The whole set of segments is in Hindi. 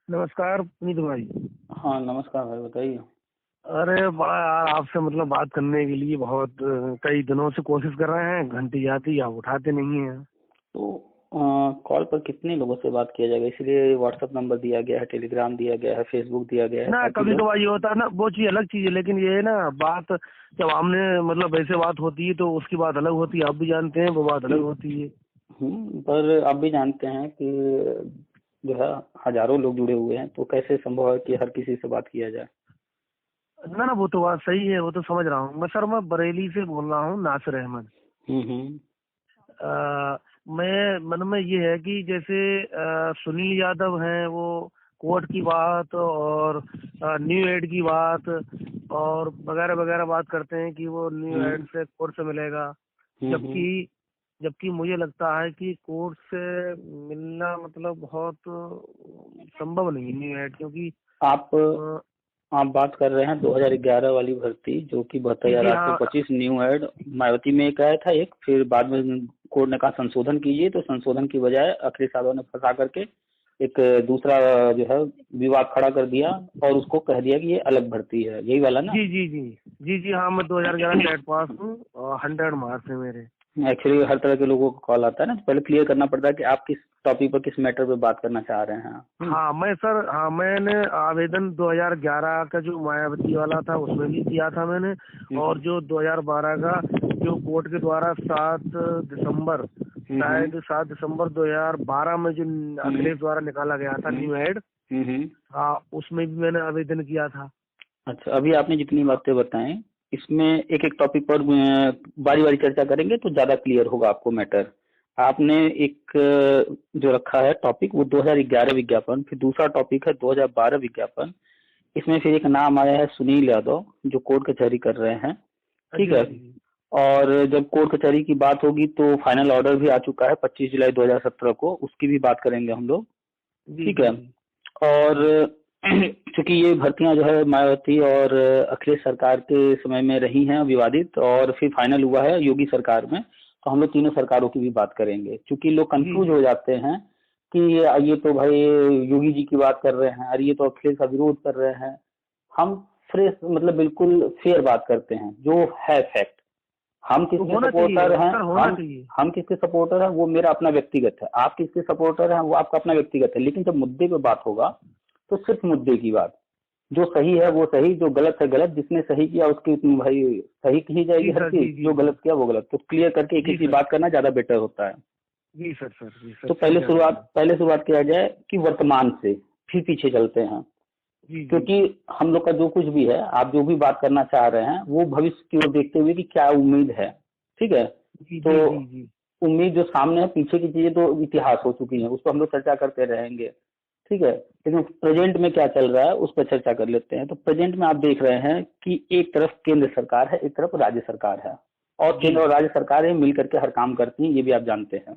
नमस्कार पुनीत भाई। हाँ नमस्कार भाई, बताइए। अरे बड़ा यार, आपसे मतलब बात करने के लिए बहुत कई दिनों से कोशिश कर रहे हैं, घंटी जाती आप उठाते नहीं हैं। तो कॉल पर कितने लोगों से बात किया जाएगा, इसलिए व्हाट्सएप नंबर दिया गया है, टेलीग्राम दिया गया है, फेसबुक दिया गया है, ना ताकि कभी लोग। कभार ये होता है ना, वो चीज अलग चीज है, लेकिन ये है ना बात, जब हमने मतलब वैसे बात होती है तो उसकी बात अलग होती है, आप भी जानते हैं वो बात अलग होती है। पर आप भी जानते हैं कि जो है हजारों लोग जुड़े हुए हैं, तो कैसे संभव है कि हर किसी से बात किया जाए। ना ना, वो तो बात सही है, वो तो समझ रहा हूँ मैं। सर मैं बरेली से बोल रहा हूँ, नासिर अहमद। हम्म। मैं मन में ये है कि जैसे सुनील यादव हैं, वो कोर्ट की बात और न्यू एड की बात और वगैरह वगैरह बात करते हैं कि वो न्यू हम्म। एड से कोर्ट से मिलेगा। हम्म। जबकि जबकि मुझे लगता है कि कोर्ट से मिलना मतलब बहुत संभव नहीं है न्यू एड, क्योंकि आप अ, आप बात कर रहे हैं 2011 वाली भर्ती, जो कि बहत्तर जी हजार जी आठ सौ हाँ। पच्चीस न्यू एड मायावती में एक आया था एक, फिर बाद में कोर्ट ने कहा संशोधन कीजिए, तो संशोधन की बजाय अखिलेश यादव ने फंसा करके एक दूसरा जो है विवाद खड़ा कर दिया, और उसको कह दिया कि ये अलग भर्ती है, यही वाला ना। जी जी जी जी जी हाँ, मैं 2011 कैट पास हूँ और 100 मार्क्स है मेरे। एक्चुअली हर तरह के लोगों को कॉल आता है ना, तो पहले क्लियर करना पड़ता है कि आप किस टॉपिक पर, किस मैटर पे बात करना चाह रहे हैं। हाँ मैं सर, हाँ मैंने आवेदन 2011 का जो मायावती वाला था उसमें भी दिया था मैंने, और हम्म। जो 2012 का जो कोर्ट के द्वारा 7 दिसंबर, हम्म। शायद 7 दिसंबर 2012 में जो हम्म। अखिलेश द्वारा निकाला गया था हम्म। न्यू एड, हम्म। हाँ उसमें भी मैंने आवेदन किया था। अच्छा, अभी आपने जितनी हाँ बातें बताएं, इसमें एक एक टॉपिक पर बारी बारी चर्चा करेंगे तो ज्यादा क्लियर होगा आपको मैटर। आपने एक जो रखा है टॉपिक, वो 2011 विज्ञापन, फिर दूसरा टॉपिक है 2012 विज्ञापन। इसमें फिर एक नाम आया है सुनील यादव, जो कोर्ट कचहरी कर रहे हैं। ठीक जी है। जी और जब कोर्ट कचहरी की बात होगी तो फाइनल ऑर्डर भी आ चुका है 25 जुलाई 2017 को, उसकी भी बात करेंगे हम लोग। जी ठीक जी है। जी और चूंकि ये भर्तियां जो है मायावती और अखिलेश सरकार के समय में रही हैं विवादित, और फिर फाइनल हुआ है योगी सरकार में, तो हम लोग तीनों सरकारों की भी बात करेंगे, क्योंकि लोग जी कंफ्यूज जी। हो जाते हैं कि ये तो भाई योगी जी की बात कर रहे हैं, अरे ये तो अखिलेश का विरोध कर रहे हैं। हम फ्रेश, मतलब बिल्कुल फेयर बात करते हैं, जो है फैक्ट। हम तो किसके होना चाहिए सपोर्टर हैं, सर, होना चाहिए। हम किसके सपोर्टर हैं वो मेरा अपना व्यक्तिगत है, आप किसके सपोर्टर हैं वो आपका अपना व्यक्तिगत है, लेकिन जब मुद्दे पे बात होगा तो सिर्फ मुद्दे की बात। जो सही है वो सही, जो गलत है गलत, जिसने सही किया उसकी भाई सही कही जाएगी जी हर सर, चीज, जी जी जो जी गलत किया वो गलत, तो क्लियर करके एक जी एक की सर, बात करना ज्यादा बेटर होता है। जी सर, सर जी सर, तो सही कह रहे हैं। पहले शुरुआत किया जाए कि वर्तमान से, फिर पीछे चलते हैं। जी जी क्योंकि हम लोग का जो कुछ भी है, आप जो भी बात करना चाह रहे हैं, वो भविष्य की ओर देखते हुए कि क्या उम्मीद है। ठीक है। जी तो जी जी जी उम्मीद जो सामने है, पीछे की चीजें तो इतिहास हो चुकी हैं, उस पर हम लोग चर्चा करते रहेंगे। ठीक है। लेकिन प्रेजेंट में क्या चल रहा है उस पर चर्चा कर लेते हैं। तो प्रेजेंट में आप देख रहे हैं कि एक तरफ केंद्र सरकार है, एक तरफ राज्य सरकार है, और जी केंद्र और राज्य सरकारें मिल करके हर काम करती हैं, ये भी आप जानते हैं।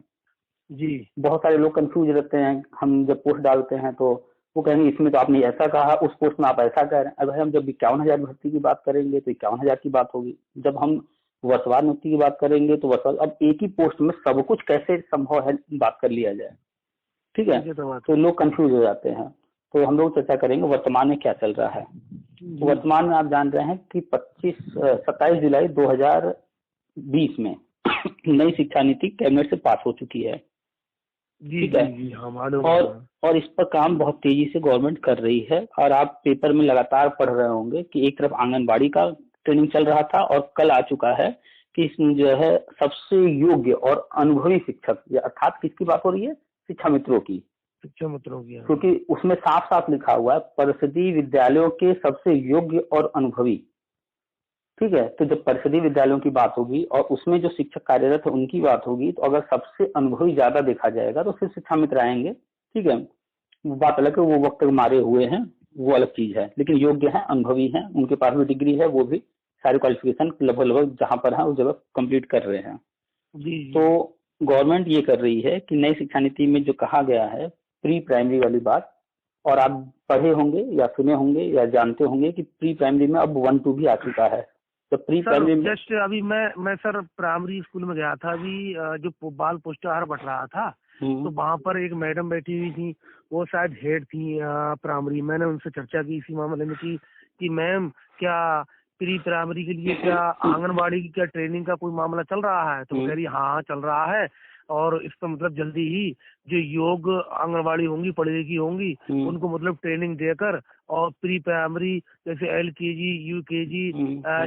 जी बहुत सारे लोग कंफ्यूज रहते हैं, हम जब पोस्ट डालते हैं तो वो कहेंगे इसमें तो आपने ऐसा कहा, उस पोस्ट में आप ऐसा कह रहे हैं। अब हम जब 51,000 भर्ती की बात करेंगे तो 51,000 की बात होगी, जब हम वर्षवार नियुक्ति की बात करेंगे तो वर्षवार, अब एक ही पोस्ट में सब कुछ कैसे संभव है बात कर लिया जाए। ठीक है। ये तो बात तो है। लोग कंफ्यूज हो जाते हैं। तो हम लोग चर्चा करेंगे वर्तमान में क्या चल रहा है। तो जी वर्तमान में आप जान रहे हैं कि 27 जुलाई 2020 में नई शिक्षा नीति कैबिनेट से पास हो चुकी है। जी ठीक है। जी जी हाँ, मालूम है और हाँ। और इस पर काम बहुत तेजी से गवर्नमेंट कर रही है, और आप पेपर में लगातार पढ़ रहे होंगे कि एक तरफ आंगनबाड़ी का ट्रेनिंग चल रहा था, और कल आ चुका है कि इसमें जो है सबसे योग्य और अनुभवी शिक्षक, अर्थात किसकी बात हो रही है, शिक्षा मित्रों की। शिक्षा मित्रों की, हाँ। क्योंकि उसमें साफ साफ लिखा हुआ है परिषदीय विद्यालयों के सबसे योग्य और अनुभवी। ठीक है। तो जब परिषदीय विद्यालयों की बात होगी और उसमें जो शिक्षक कार्यरत है उनकी बात होगी, तो अगर सबसे अनुभवी ज्यादा देखा जाएगा तो फिर शिक्षा मित्र आएंगे। ठीक है। वो बात अलग है, वो वक्त मारे हुए हैं, वो अलग चीज है, लेकिन योग्य है, अनुभवी है, उनके पास भी डिग्री है, वो भी सारी क्वालिफिकेशन लगभग लगभग जहां पर है उस जगह कंप्लीट कर रहे हैं। जी जी तो गवर्नमेंट ये कर रही है कि नई शिक्षा नीति में जो कहा गया है प्री प्राइमरी वाली बात, और आप पढ़े होंगे या सुने होंगे या जानते होंगे कि प्री प्राइमरी में अब 1 2 भी आ चुका है। तो प्री सर, प्राइमरी में जस्ट अभी मैं सर प्राइमरी स्कूल में गया था अभी, जो बाल पुष्टाहार बट रहा था, तो वहाँ पर एक मैडम बैठी हुई थी, वो शायद हेड थी प्राइमरी। मैंने उनसे चर्चा की इसी मामले में कि मैम क्या प्री प्राइमरी के लिए क्या आंगनबाड़ी की क्या ट्रेनिंग का कोई मामला चल रहा है? तो वो कह रही हाँ चल रहा है, और इसका मतलब जल्दी ही जो योग आंगनबाड़ी होंगी, पढ़ी लिखी होंगी, उनको मतलब ट्रेनिंग देकर और प्री प्राइमरी जैसे LKG UKG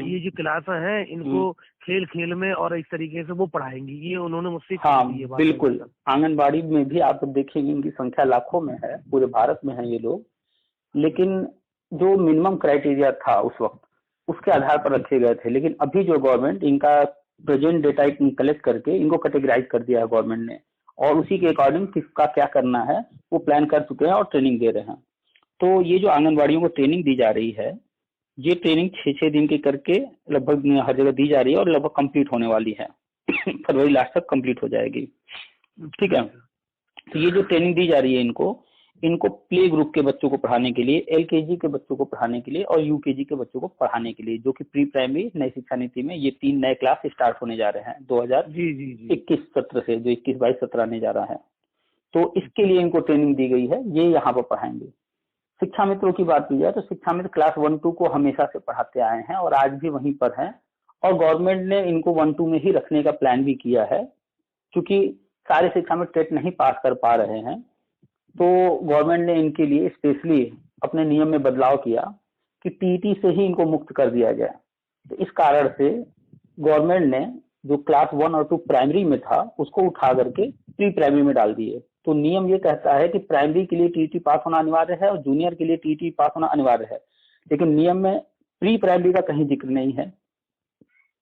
ये जो क्लासें हैं इनको खेल खेल में और इस तरीके से वो पढ़ाएंगी। ये उन्होंने मुझसे हाँ कही है बात। बिल्कुल, आंगनबाड़ी में भी आप देखेंगे इनकी संख्या लाखों में है, पूरे भारत में है ये लोग, लेकिन जो मिनिमम क्राइटेरिया था उस वक्त उसके आधार पर रखे गए थे। लेकिन अभी जो गवर्नमेंट इनका प्रेजेंट डेटा कलेक्ट करके इनको कैटेगराइज कर दिया है गवर्नमेंट ने, और उसी के अकॉर्डिंग किसका क्या करना है वो प्लान कर चुके हैं और ट्रेनिंग दे रहे हैं। तो ये जो आंगनबाड़ियों को ट्रेनिंग दी जा रही है, ये ट्रेनिंग 6-6 दिन की करके लगभग हर जगह दी जा रही है और लगभग कंप्लीट होने वाली है। फरवरी लास्ट तक कंप्लीट हो जाएगी। ठीक है, तो ये जो ट्रेनिंग दी जा रही है इनको प्ले ग्रुप के बच्चों को पढ़ाने के लिए, LKG के बच्चों को पढ़ाने के लिए और UKG के बच्चों को पढ़ाने के लिए, जो कि प्री प्राइमरी नई शिक्षा नीति में ये 3 नए क्लास स्टार्ट होने जा रहे हैं 2021 सत्र से, जो 21-22 सत्र आने जा रहा है। तो इसके लिए इनको ट्रेनिंग दी गई है, ये यहाँ पर पढ़ाएंगे। शिक्षा मित्रों की बात की जाए तो शिक्षा मित्र क्लास 1-2 को हमेशा से पढ़ाते आए हैं और आज भी वहीं पर हैं, और गवर्नमेंट ने इनको 1-2 में ही रखने का प्लान भी किया है, क्योंकि सारे शिक्षा मित्र टेट नहीं पास कर पा रहे हैं। तो गवर्नमेंट ने इनके लिए स्पेशली अपने नियम में बदलाव किया कि TET से ही इनको मुक्त कर दिया जाए। तो इस कारण से गवर्नमेंट ने जो क्लास 1 और 2 प्राइमरी में था उसको उठा करके प्री प्राइमरी में डाल दिए। तो नियम ये कहता है कि प्राइमरी के लिए TET पास होना अनिवार्य है और जूनियर के लिए TET पास होना अनिवार्य है, लेकिन नियम में प्री प्राइमरी का कहीं जिक्र नहीं है।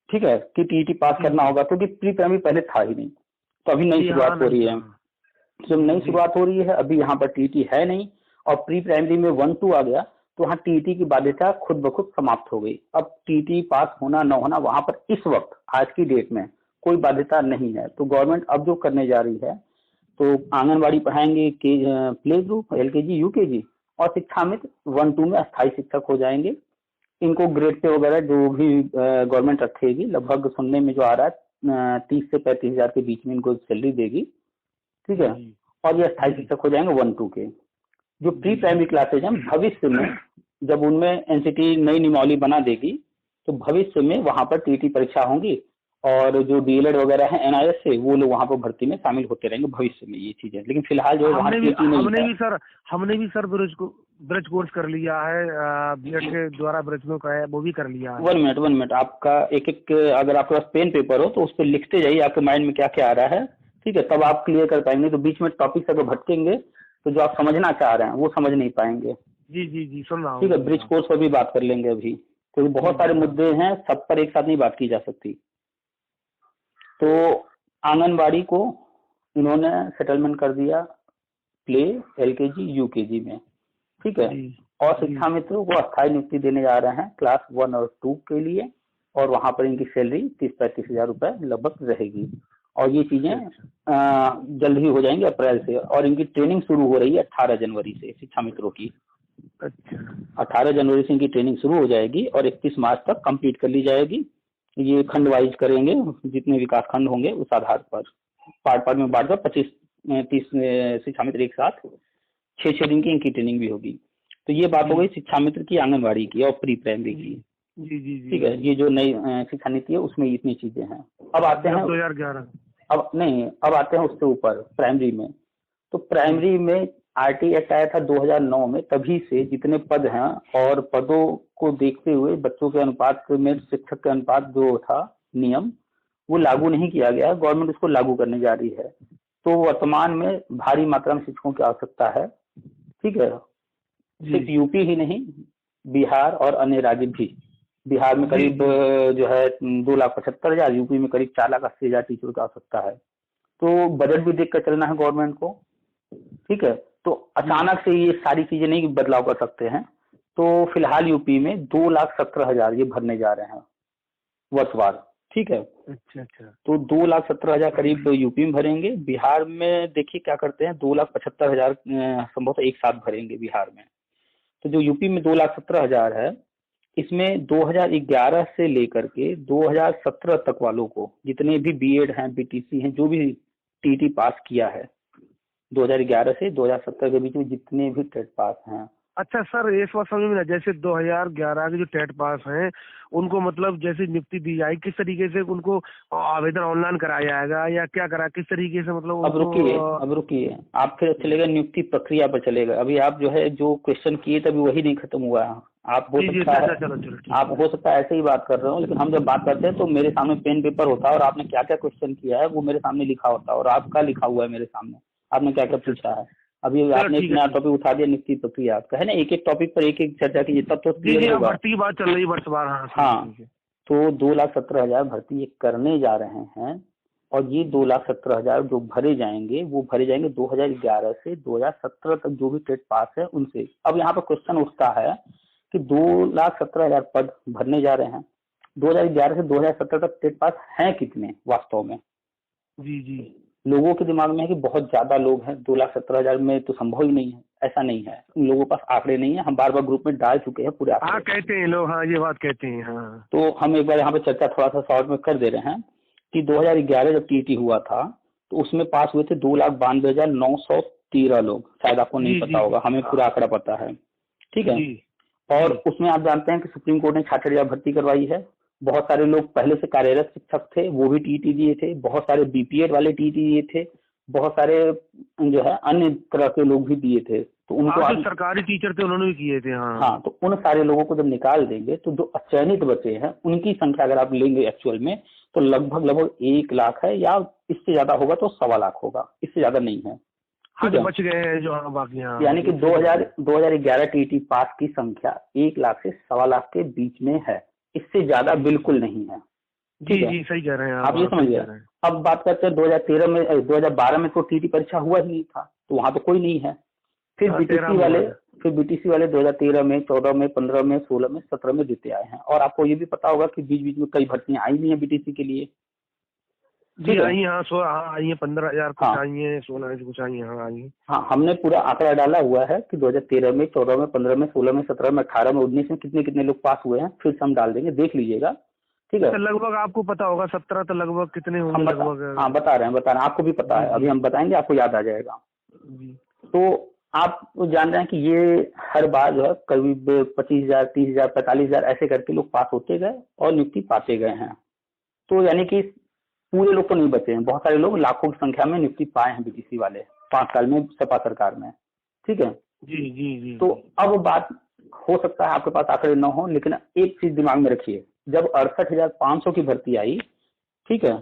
ठीक है, कि TET पास करना होगा, क्योंकि प्री प्राइमरी पहले था ही नहीं। तो अभी नई शुरुआत हो रही है, जब नई शुरुआत हो रही है अभी यहाँ पर TET है नहीं, और प्री प्राइमरी में 1-2 आ गया तो वहाँ TET की बाध्यता खुद ब खुद समाप्त हो गई। अब TET पास होना न होना वहां पर इस वक्त आज की डेट में कोई बाध्यता नहीं है। तो गवर्नमेंट अब जो करने जा रही है, तो आंगनबाड़ी पढ़ाएंगे, प्ले ग्रुप, LKG UKG, और शिक्षा मित्र 1-2 में अस्थायी शिक्षक हो जाएंगे। इनको ग्रेड पे वगैरह जो भी गवर्नमेंट रखेगी, लगभग सुनने में जो आ रहा है 30 से 35 हजार के बीच में इनको सैलरी देगी। ठीक है, और ये अस्थायी शिक्षक हो जाएंगे 1-2 के। जो प्री प्राइमरी क्लासेज हैं, भविष्य में जब उनमें NCT नई नियमावली बना देगी तो भविष्य में वहां पर TET परीक्षा होंगी, और जो DLED वगैरह है NIS से, वो लोग वहां पर भर्ती में शामिल होते रहेंगे भविष्य में, ये चीजें। लेकिन फिलहाल जो हमने भी सर ब्रज कोर्स कर लिया है, B.Ed के द्वारा ब्रज में का है, वो भी कर लिया है। 1 मिनट आपका एक अगर आपके पास पेन पेपर हो तो उस पर लिखते जाइए आपके माइंड में क्या क्या आ रहा है। ठीक है, तब आप क्लियर कर पाएंगे। तो बीच में टॉपिक अगर भटकेंगे तो जो आप समझना चाह रहे हैं वो समझ नहीं पाएंगे। जी सुन रहा हूँ। ठीक है, ब्रिज कोर्स पर भी बात कर लेंगे अभी, क्योंकि बहुत सारे मुद्दे हैं, सब पर एक साथ नहीं बात की जा सकती। तो आंगनबाड़ी को इन्होंने सेटलमेंट कर दिया प्ले, LKG UKG में। ठीक है, और शिक्षा मित्रों को अस्थायी नियुक्ति देने जा रहे हैं क्लास 1 और 2 के लिए, और वहां पर इनकी सैलरी 30-35 हजार रुपए लगभग रहेगी। और ये चीजें जल्द ही हो जाएंगी अप्रैल से, और इनकी ट्रेनिंग शुरू हो रही है 18 जनवरी से शिक्षा मित्रों की। अच्छा, 18 जनवरी से इनकी ट्रेनिंग शुरू हो जाएगी और 31 मार्च तक कंप्लीट कर ली जाएगी। ये खंड वाइज करेंगे, जितने विकास खंड होंगे उस आधार पर पार्ट में बांट कर 25-30 शिक्षा मित्र एक साथ 6-6 दिन की इनकी ट्रेनिंग भी होगी। तो ये बात हो गई शिक्षा मित्र की, आंगनबाड़ी की और प्री प्राइमरी की। जी। ठीक है, ये जो नई शिक्षा नीति है उसमें इतनी चीजें हैं। अब आते हैं 2011, अब आते हैं उससे ऊपर प्राइमरी में। तो प्राइमरी में RT एक्ट आया था 2009 में, तभी से जितने पद हैं और पदों को देखते हुए बच्चों के अनुपात में शिक्षक के अनुपात जो था नियम, वो लागू नहीं किया गया। गवर्नमेंट उसको लागू करने जा रही है। तो वर्तमान में भारी मात्रा में शिक्षकों की आवश्यकता है। ठीक है, सिर्फ यूपी ही नहीं, बिहार और अन्य राज्य भी। बिहार में करीब जो है 2,75,000, यूपी में करीब 4,80,000 टीचर की आवश्यकता है। तो बजट भी देख कर चलना है गवर्नमेंट को। ठीक है, तो अचानक से ये सारी चीजें नहीं बदलाव कर सकते हैं। तो फिलहाल यूपी में 2,17,000 ये भरने जा रहे हैं वर्षवार। ठीक है, अच्छा। तो 2,17,000 करीब यूपी में भरेंगे। बिहार में देखिए क्या करते हैं, 2,75,000 संभवतः एक साथ भरेंगे बिहार में। तो जो यूपी में 2,17,000 है, इसमें 2011 से लेकर के 2017 तक वालों को, जितने भी B.Ed हैं, BTC हैं, जो भी TET पास किया है, 2011 से 2017 के बीच में जितने भी टेट पास हैं। अच्छा सर, इस बात समझ में ना, जैसे 2011 के जो टेट पास हैं उनको मतलब जैसे नियुक्ति दी जाए, किस तरीके से उनको आवेदन ऑनलाइन कराया जाएगा या क्या करा, किस तरीके से मतलब अब रुकिए आप फिर चलेगा नियुक्ति प्रक्रिया पर चलेगा। अभी आप जो है जो क्वेश्चन किए थे अभी वही नहीं खत्म हुआ है। आप हो सकता है आप हो सकता है ऐसे ही बात कर रहे हो, लेकिन हम जब बात करते हैं तो मेरे सामने पेन पेपर होता है और आपने क्या क्या क्वेश्चन किया है वो मेरे सामने लिखा होता है और आपका लिखा हुआ है मेरे सामने, आपने क्या क्या पूछा है। अभी आपने एक नया टॉपिक उठा दिया नियुक्ति प्रक्रिया आपका है ना, एक एक टॉपिक पर एक एक चर्चा कीजिए तब तो क्लियर होगा। भर्ती की बात चल रही है वर्ष बार। हाँ, तो 2,17,000 भर्ती ये करने जा रहे हैं और ये 2,17,000 जो भरे जाएंगे वो भरे जाएंगे 2011 से 2017 तक जो भी टेट पास है उनसे। अब यहाँ पर क्वेश्चन उठता है कि 2,17,000 पद भरने जा रहे हैं, 2011 से 2017 तक टेट पास हैं कितने वास्तव में? जी लोगों के दिमाग में है कि बहुत ज्यादा लोग हैं, 2,17,000 में तो संभव ही नहीं है। ऐसा नहीं है, उन लोगों के पास आंकड़े नहीं है, हम बार बार ग्रुप में डाल चुके हैं पूरे आंकड़े। हाँ कहते हैं लोग, हाँ ये बात कहते हैं। हाँ तो हम एक बार यहाँ पे चर्चा थोड़ा सा शॉर्ट में कर दे रहे हैं कि 2011 जब टीटी हुआ था तो उसमें पास हुए थे 2,92,913 लोग। शायद आपको नहीं पता होगा, हमें पूरा आंकड़ा पता है, ठीक है। और उसमें आप जानते हैं कि सुप्रीम कोर्ट ने 66,000 भर्ती करवाई है। बहुत सारे लोग पहले से कार्यरत शिक्षक थे, वो भी टीटी दिए थे, बहुत सारे बीपीएड वाले टीटी दिए थे, बहुत सारे जो है अन्य तरह के लोग भी दिए थे। तो उनको जो सरकारी टीचर थे उन्होंने भी किए थे। हाँ, तो उन सारे लोगों को जब निकाल देंगे तो जो अचयनित बचे हैं उनकी संख्या अगर आप लेंगे एक्चुअल में तो लगभग 1 लाख है, या इससे ज्यादा होगा तो 1.25 लाख होगा, इससे ज्यादा नहीं है। जो बच गए हैं जो बाकी। यानी कि 2011 टीटी पास की संख्या 1 लाख से 1.25 लाख के बीच में है, इससे ज्यादा बिल्कुल नहीं है। जी सही कह रहे हैं आप ये समझिए। अब बात करते हैं 2012 में तो टीटी परीक्षा हुआ ही नहीं था, तो वहां तो कोई नहीं है। फिर बीटीसी वाले 2013 में, 14 में, 15 में, 16 में, 17 में देते आए हैं। और आपको ये भी पता होगा कि बीच बीच में कई भर्तियां आई भी हैं बीटीसी के लिए। जी आई हैं, आई हैं 15,000 कुछ आई हैं, 16 कुछ आई हैं। आई हैं। हाँ, हमने पूरा आंकड़ा डाला हुआ है कि 2013 में, 14 में, 15 में, 16 में, 17 में, 18 में, 19 में कितने कितने लोग पास हुए हैं, फिर से हम डाल देंगे, देख लीजिएगा, ठीक है। लगभग आपको पता होगा 17 तो लगभग कितने होंगे लगभग? हाँ बता रहे हैं, आपको भी पता है, अभी हम बताएंगे, आपको याद आ जाएगा। तो आप जान रहे हैं कि ये हर बार जो है करीब 25,000, 30,000, 45,000 ऐसे करके लोग पास होते गए और नियुक्ति पाते गए हैं। तो यानी कि पूरे लोग तो नहीं बचे हैं, बहुत सारे लोग लाखों की संख्या में नियुक्ति पाए हैं बीटीसी वाले 5 साल में सपा सरकार में, ठीक है। जी। तो अब बात हो सकता है आपके पास आंकड़े न हो, लेकिन एक चीज दिमाग में रखिए, जब 68,500 की भर्ती आई, ठीक है,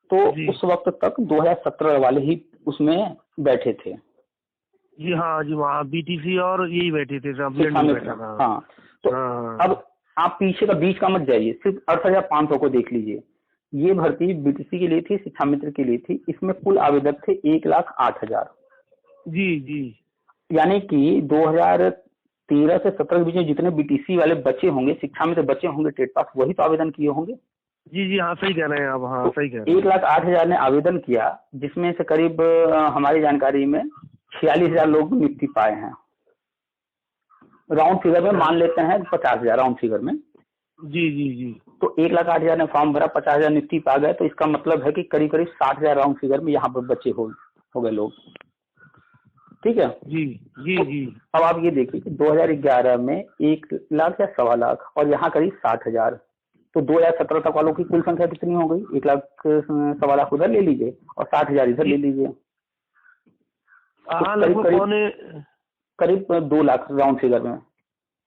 तो उस वक्त तक 2017 वाले ही उसमें बैठे थे। जी हाँ जी, वहाँ बीटीसी और यही बैठे थे सब। हाँ, तो अब आप पीछे का बीच का मत जाइए, सिर्फ 68,500 को देख लीजिए। ये भर्ती बीटीसी के लिए थी, शिक्षा मित्र के लिए थी। इसमें कुल आवेदक थे 1,08,000। जी यानी कि 2013 से 17 के बीच में जितने बीटीसी वाले बचे होंगे, शिक्षा मित्र बचे होंगे टेट पास, वही तो आवेदन किए होंगे। जी हाँ सही कह रहे हैं आप। हाँ सही कह रहे हैं। 1,08,000 ने आवेदन किया, जिसमें से करीब हमारी जानकारी में 46,000 लोग नियुक्ति पाए हैं। राउंड फिगर में मान लेते हैं 50,000 राउंड फिगर में। जी तो 1,08,000 ने फॉर्म भरा, 50,000 नियुक्ति पा गए, तो इसका मतलब है कि करीब 60,000 राउंड फिगर में यहाँ पर बचे हो गए लोग, ठीक है। जी। अब आप ये देखिए कि 2011 में 1 लाख या 1.25 लाख और यहाँ करीब 60,000, तो 2017 तक वालों की कुल संख्या कितनी हो गई? 1 लाख 1.25 लाख उधर ले लीजिए और 60,000 इधर ले लीजिए, करीब 2 लाख राउंड फिगर में,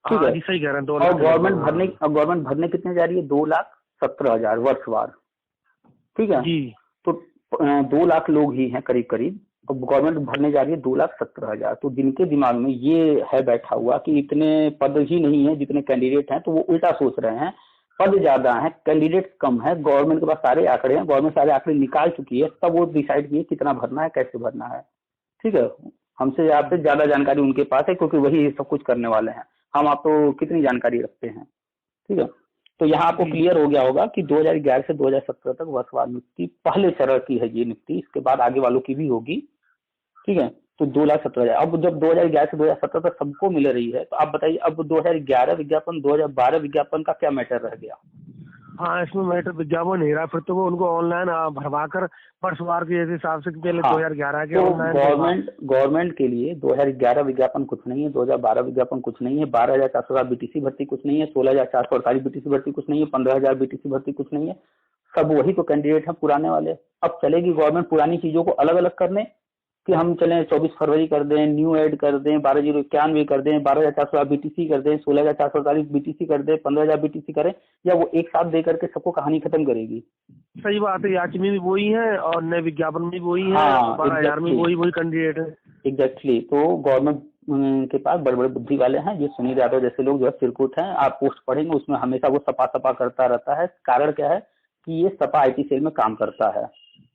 ठीक है। सही कह रहे हैं। और गवर्नमेंट भरने कितने जा रही है? 2,17,000 वर्षवार, ठीक है जी। तो 2 लाख लोग ही हैं करीब, और गवर्नमेंट भरने जा रही है 2,17,000। तो जिनके दिमाग में ये है बैठा हुआ कि इतने पद ही नहीं है जितने कैंडिडेट हैं, तो वो उल्टा सोच रहे हैं, पद ज्यादा है, कैंडिडेट कम है, गवर्नमेंट के पास सारे आंकड़े हैं, गवर्नमेंट सारे आंकड़े निकाल चुकी है, तब वो डिसाइड किए कितना भरना है, कैसे भरना है, ठीक है। हमसे आपसे ज्यादा जानकारी उनके पास है, क्योंकि वही सब कुछ करने वाले हैं। हम आपको कितनी जानकारी रखते हैं, ठीक है। तो यहाँ आपको क्लियर हो गया होगा कि 2011 से 2017 तक वर्षवार नियुक्ति पहले चरण की है ये नियुक्ति, इसके बाद आगे वालों की भी होगी, ठीक है। तो 2,17,000 अब जब 2011 से 2017 तक सबको मिल रही है, तो आप बताइए अब 2011 विज्ञापन 2012 विज्ञापन का क्या मैटर रह गया? हाँ, इसमें मैटर विज्ञापन नहीं रहा, फिर तो वो उनको ऑनलाइन भरवा कर पर्सवार के जैसे हिसाब से पहले हाँ, 2011 के तो ऑनलाइन गवर्नमेंट के लिए 2011 विज्ञापन कुछ नहीं है, 2012 विज्ञापन कुछ नहीं है, 12,400 बीटीसी भर्ती कुछ नहीं है, 16,448 बीटीसी भर्ती कुछ नहीं है, 15,000 बीटीसी भर्ती कुछ नहीं है। सब वही तो कैंडिडेट हैं पुराने वाले। अब चलेगी गवर्नमेंट पुरानी चीजों को अलग अलग करने कि हम चलें 24 फरवरी कर दें, न्यू एड कर दें, 12,091 कर दें, 12,400 बीटीसी कर दें, 16,448 बीटीसी कर दें, 15,000 बीटीसी करें, या वो एक साथ दे करके सबको कहानी खत्म करेगी। सही बात है, याची में भी वही है और नए विज्ञापन में भी वही है, हाँ, 12,000 में वही कैंडिडेट है। एग्जैक्टली। तो गवर्नमेंट के पास बड़े बड़े बुद्धि वाले हैं, ये सुनील यादव जैसे लोग जो है चिरकुट हैं। आप पोस्ट पढ़ेंगे उसमें हमेशा वो सपा सपा करता रहता है। कारण क्या है कि ये सपा आईटी सेल में काम करता है,